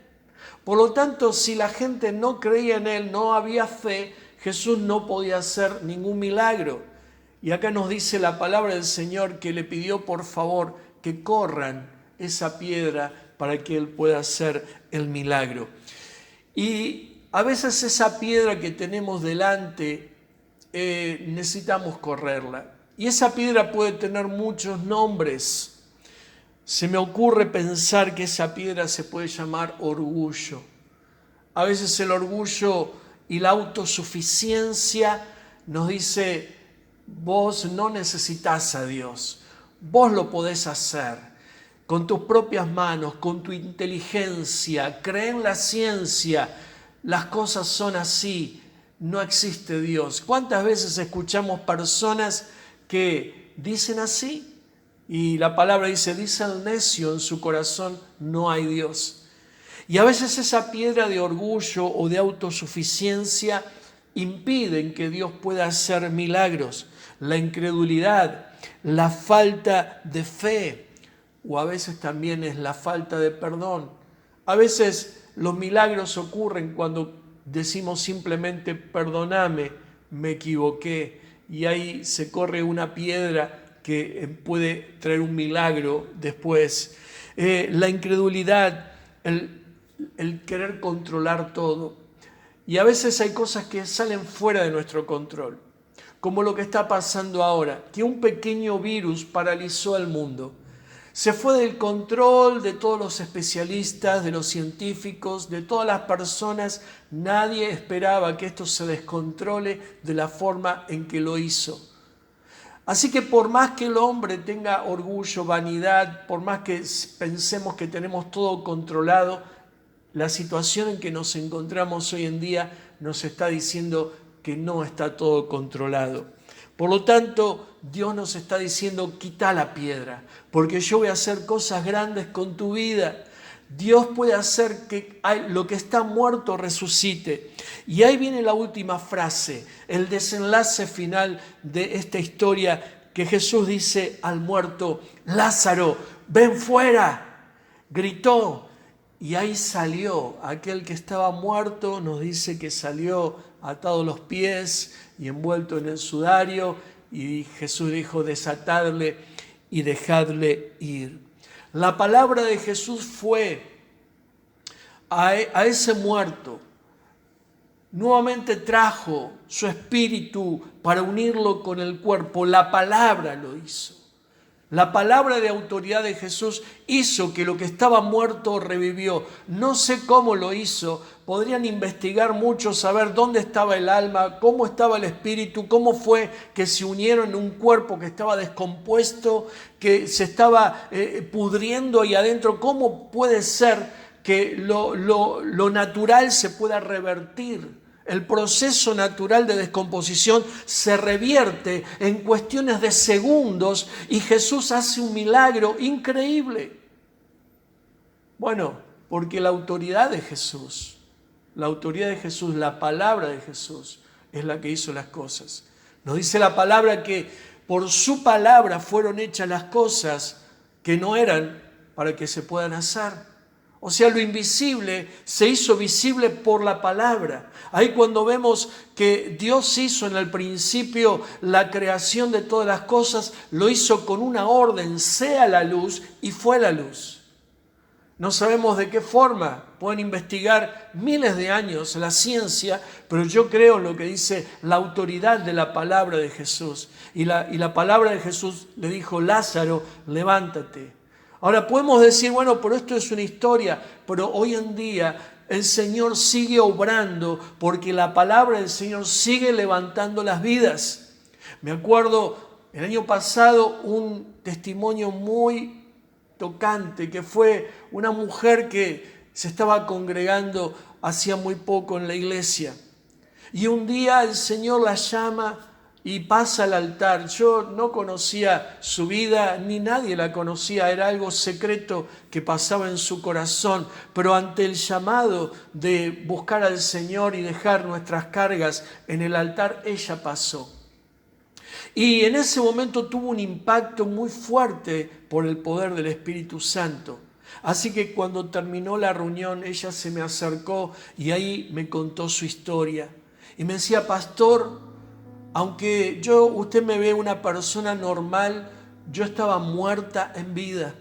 S7: Por lo tanto, si la gente no creía en Él, no había fe, Jesús no podía hacer ningún milagro. Y acá nos dice la palabra del Señor que le pidió por favor que corran esa piedra para que Él pueda hacer el milagro. Y a veces esa piedra que tenemos delante necesitamos correrla. Y esa piedra puede tener muchos nombres. Se me ocurre pensar que esa piedra se puede llamar orgullo. A veces el orgullo y la autosuficiencia nos dice, vos no necesitas a Dios, vos lo podés hacer con tus propias manos, con tu inteligencia, cree en la ciencia, las cosas son así, no existe Dios. ¿Cuántas veces escuchamos personas que dicen así? Y la palabra dice el necio en su corazón, no hay Dios. Y a veces esa piedra de orgullo o de autosuficiencia impiden que Dios pueda hacer milagros. La incredulidad, la falta de fe, o a veces también es la falta de perdón. A veces los milagros ocurren cuando decimos simplemente perdóname, me equivoqué, y ahí se corre una piedra que puede traer un milagro después. La incredulidad, el querer controlar todo. Y a veces hay cosas que salen fuera de nuestro control, como lo que está pasando ahora, que un pequeño virus paralizó al mundo. Se fue del control de todos los especialistas, de los científicos, de todas las personas. Nadie esperaba que esto se descontrole de la forma en que lo hizo. Así que por más que el hombre tenga orgullo, vanidad, por más que pensemos que tenemos todo controlado, la situación en que nos encontramos hoy en día nos está diciendo que no está todo controlado. Por lo tanto, Dios nos está diciendo, quita la piedra, porque yo voy a hacer cosas grandes con tu vida. Dios puede hacer que lo que está muerto resucite. Y ahí viene la última frase, el desenlace final de esta historia, que Jesús dice al muerto, Lázaro, ven fuera, gritó. Y ahí salió, aquel que estaba muerto nos dice que salió atado los pies y envuelto en el sudario, y Jesús dijo, desatadle y dejadle ir. La palabra de Jesús fue a ese muerto, nuevamente trajo su espíritu para unirlo con el cuerpo. La palabra lo hizo. La palabra de autoridad de Jesús hizo que lo que estaba muerto revivió. No sé cómo lo hizo. Podrían investigar mucho, saber dónde estaba el alma, cómo estaba el espíritu, cómo fue que se unieron en un cuerpo que estaba descompuesto, que se estaba pudriendo y adentro. ¿Cómo puede ser que lo natural se pueda revertir? El proceso natural de descomposición se revierte en cuestiones de segundos y Jesús hace un milagro increíble. Bueno, porque la autoridad de Jesús, la palabra de Jesús es la que hizo las cosas. Nos dice la palabra que por su palabra fueron hechas las cosas que no eran para que se puedan hacer. O sea, lo invisible se hizo visible por la palabra. Ahí cuando vemos que Dios hizo en el principio la creación de todas las cosas, lo hizo con una orden, sea la luz, y fue la luz. No sabemos de qué forma, pueden investigar miles de años la ciencia, pero yo creo en lo que dice la autoridad de la palabra de Jesús. Y la palabra de Jesús le dijo, Lázaro, levántate. Ahora podemos decir, bueno, pero esto es una historia, pero hoy en día el Señor sigue obrando porque la palabra del Señor sigue levantando las vidas. Me acuerdo el año pasado un testimonio muy tocante que fue una mujer que se estaba congregando hacía muy poco en la iglesia. Y un día el Señor la llama y pasa al altar. Yo no conocía su vida, ni nadie la conocía, era algo secreto que pasaba en su corazón, pero ante el llamado de buscar al Señor y dejar nuestras cargas en el altar, ella pasó. Y en ese momento tuvo un impacto muy fuerte por el poder del Espíritu Santo. Así que cuando terminó la reunión, ella se me acercó y ahí me contó su historia. Y me decía, pastor, aunque usted me ve una persona normal, yo estaba muerta en vida.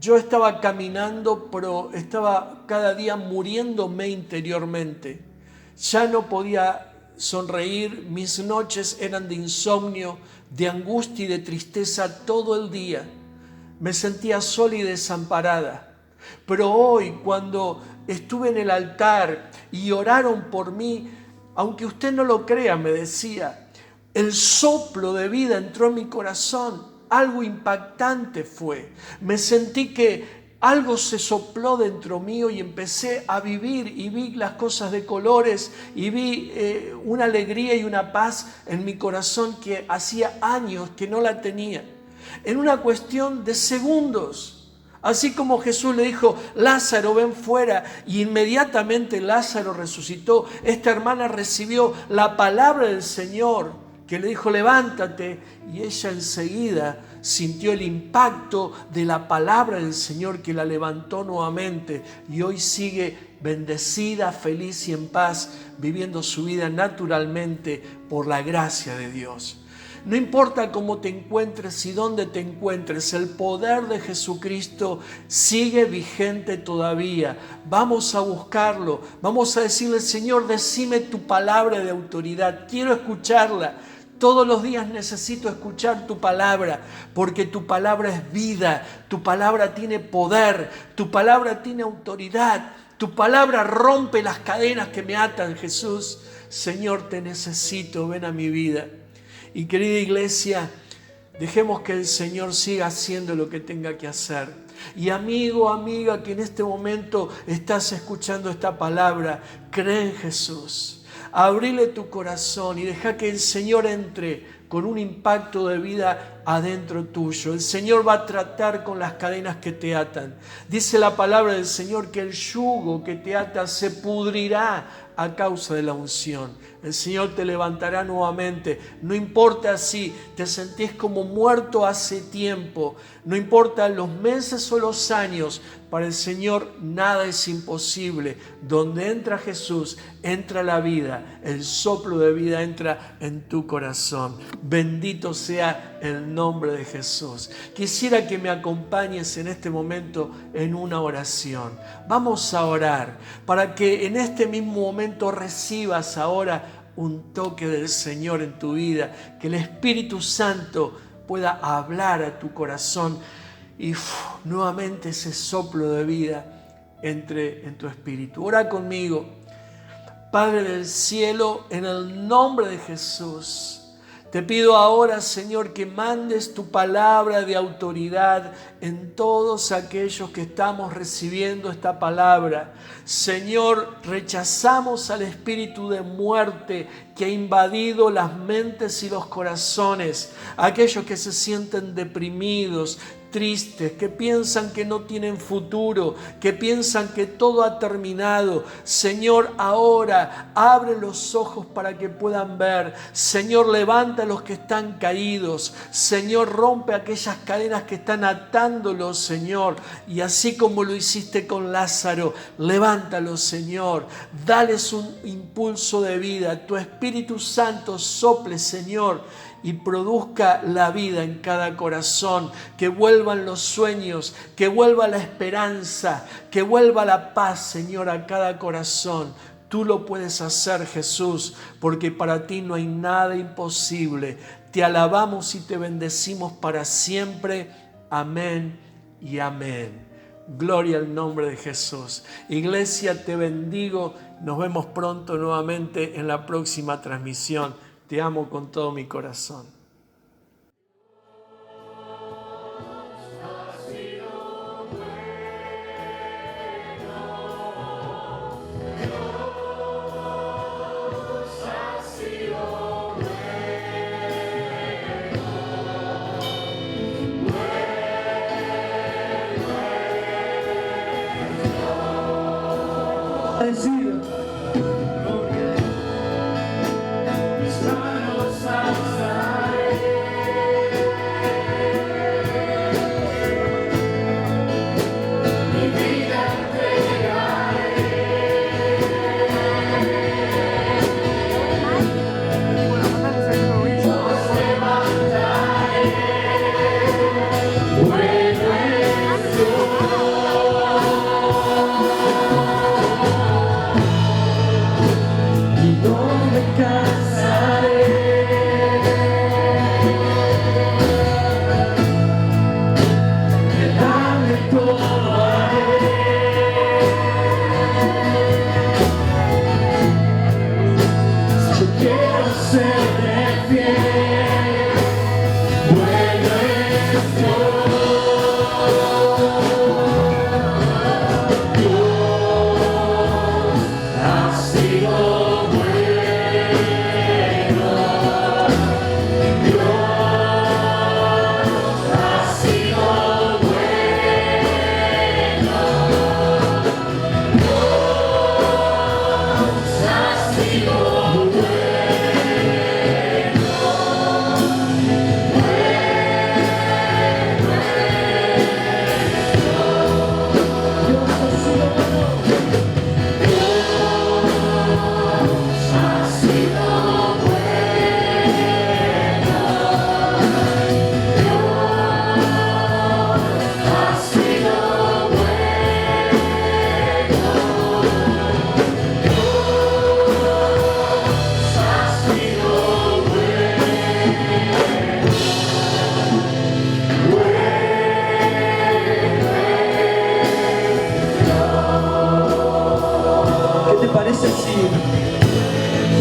S7: Yo estaba caminando, pero estaba cada día muriéndome interiormente. Ya no podía sonreír, mis noches eran de insomnio, de angustia y de tristeza todo el día. Me sentía sola y desamparada. Pero hoy, cuando estuve en el altar y oraron por mí, aunque usted no lo crea, me decía, el soplo de vida entró en mi corazón. Algo impactante fue. Me sentí que algo se sopló dentro mío y empecé a vivir y vi las cosas de colores y vi una alegría y una paz en mi corazón que hacía años que no la tenía. En una cuestión de segundos. Así como Jesús le dijo, Lázaro, ven fuera, y inmediatamente Lázaro resucitó. Esta hermana recibió la palabra del Señor, que le dijo, levántate, y ella enseguida sintió el impacto de la palabra del Señor que la levantó nuevamente, y hoy sigue bendecida, feliz y en paz, viviendo su vida naturalmente por la gracia de Dios. No importa cómo te encuentres y dónde te encuentres, el poder de Jesucristo sigue vigente todavía. Vamos a buscarlo, vamos a decirle, Señor, decime tu palabra de autoridad, quiero escucharla. Todos los días necesito escuchar tu palabra, porque tu palabra es vida, tu palabra tiene poder, tu palabra tiene autoridad, tu palabra rompe las cadenas que me atan, Jesús. Señor, te necesito, ven a mi vida. Y querida iglesia, dejemos que el Señor siga haciendo lo que tenga que hacer. Y amigo, amiga, que en este momento estás escuchando esta palabra, cree en Jesús. Abrile tu corazón y deja que el Señor entre con un impacto de vida adentro tuyo. El Señor va a tratar con las cadenas que te atan. Dice la palabra del Señor que el yugo que te ata se pudrirá a causa de la unción. El Señor te levantará nuevamente. No importa si te sentís como muerto hace tiempo, no importa los meses o los años, para el Señor nada es imposible. Donde entra Jesús, entra la vida, el soplo de vida entra en tu corazón. Bendito sea el nombre de Jesús. Quisiera que me acompañes en este momento en una oración. Vamos a orar para que en este mismo momento recibas ahora un toque del Señor en tu vida, que el Espíritu Santo pueda hablar a tu corazón y nuevamente ese soplo de vida entre en tu espíritu. Ora conmigo. Padre del cielo, en el nombre de Jesús, te pido ahora, Señor, que mandes tu palabra de autoridad en todos aquellos que estamos recibiendo esta palabra. Señor, rechazamos al espíritu de muerte que ha invadido las mentes y los corazones. Aquellos que se sienten deprimidos, tristes, que piensan que no tienen futuro, que piensan que todo ha terminado. Señor, ahora abre los ojos para que puedan ver. Señor, levanta a los que están caídos. Señor, rompe aquellas cadenas que están atándolos, Señor. Y así como lo hiciste con Lázaro, levántalos, Señor. Dales un impulso de vida. Tu Espíritu Santo sople, Señor, y produzca la vida en cada corazón, que vuelvan los sueños, que vuelva la esperanza, que vuelva la paz, Señor, a cada corazón. Tú lo puedes hacer, Jesús, porque para ti no hay nada imposible. Te alabamos y te bendecimos para siempre. Amén y amén. Gloria al nombre de Jesús. Iglesia, te bendigo. Nos vemos pronto nuevamente en la próxima transmisión. Te amo con todo mi corazón.
S6: Dios ha sido bueno.
S8: a decir.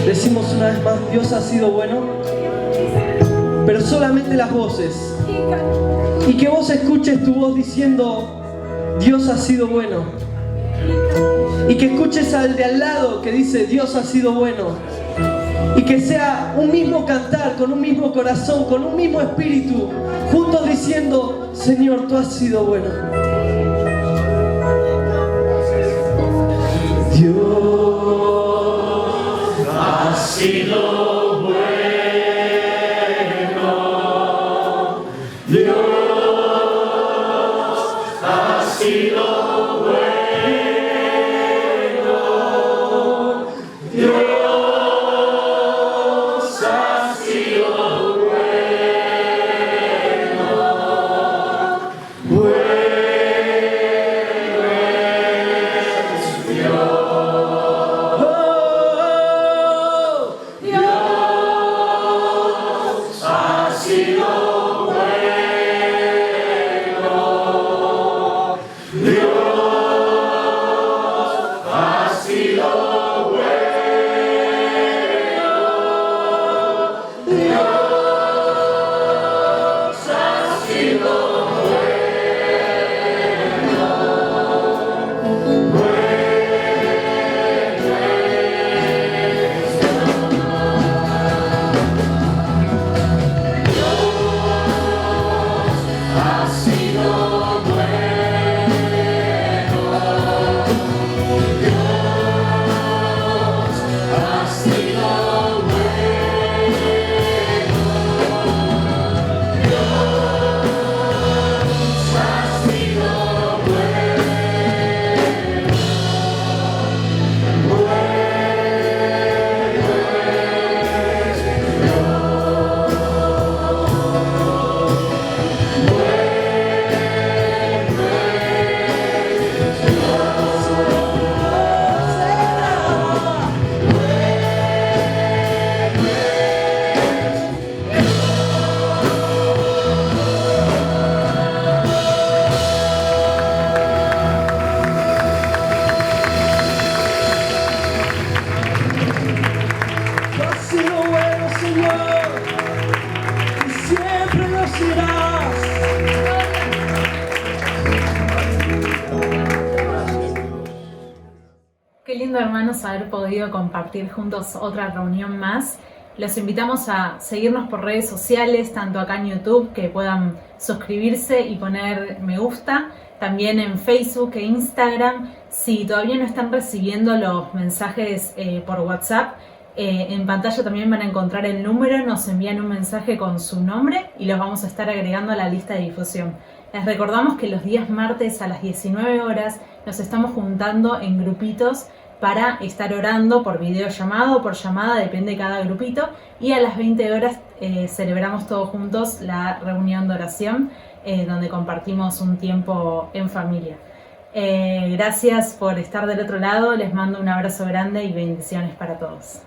S8: Decimos una vez más, Dios ha sido bueno, pero solamente las voces. Y que vos escuches tu voz diciendo, Dios ha sido bueno. Y que escuches al de al lado que dice, Dios ha sido bueno. Y que sea un mismo cantar, con un mismo corazón, con un mismo espíritu, juntos diciendo, Señor, tú has sido bueno. Dios ha sido bueno, Dios ha sido bueno, Dios ha sido
S9: Qué lindo, hermanos, haber podido compartir juntos otra reunión más. los invitamos a seguirnos por redes sociales, tanto acá en YouTube, que puedan suscribirse y poner me gusta, también en Facebook e Instagram. Si todavía no están recibiendo los mensajes por WhatsApp, en pantalla también van a encontrar el número, nos envían un mensaje con su nombre y los vamos a estar agregando a la lista de difusión. Les recordamos que los días martes a las 19 horas nos estamos juntando en grupitos para estar orando por videollamada o por llamada, depende de cada grupito, y a las 20 horas celebramos todos juntos la reunión de oración, donde compartimos un tiempo en familia. Gracias por estar del otro lado, les mando un abrazo grande y bendiciones para todos.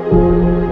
S3: Cristo.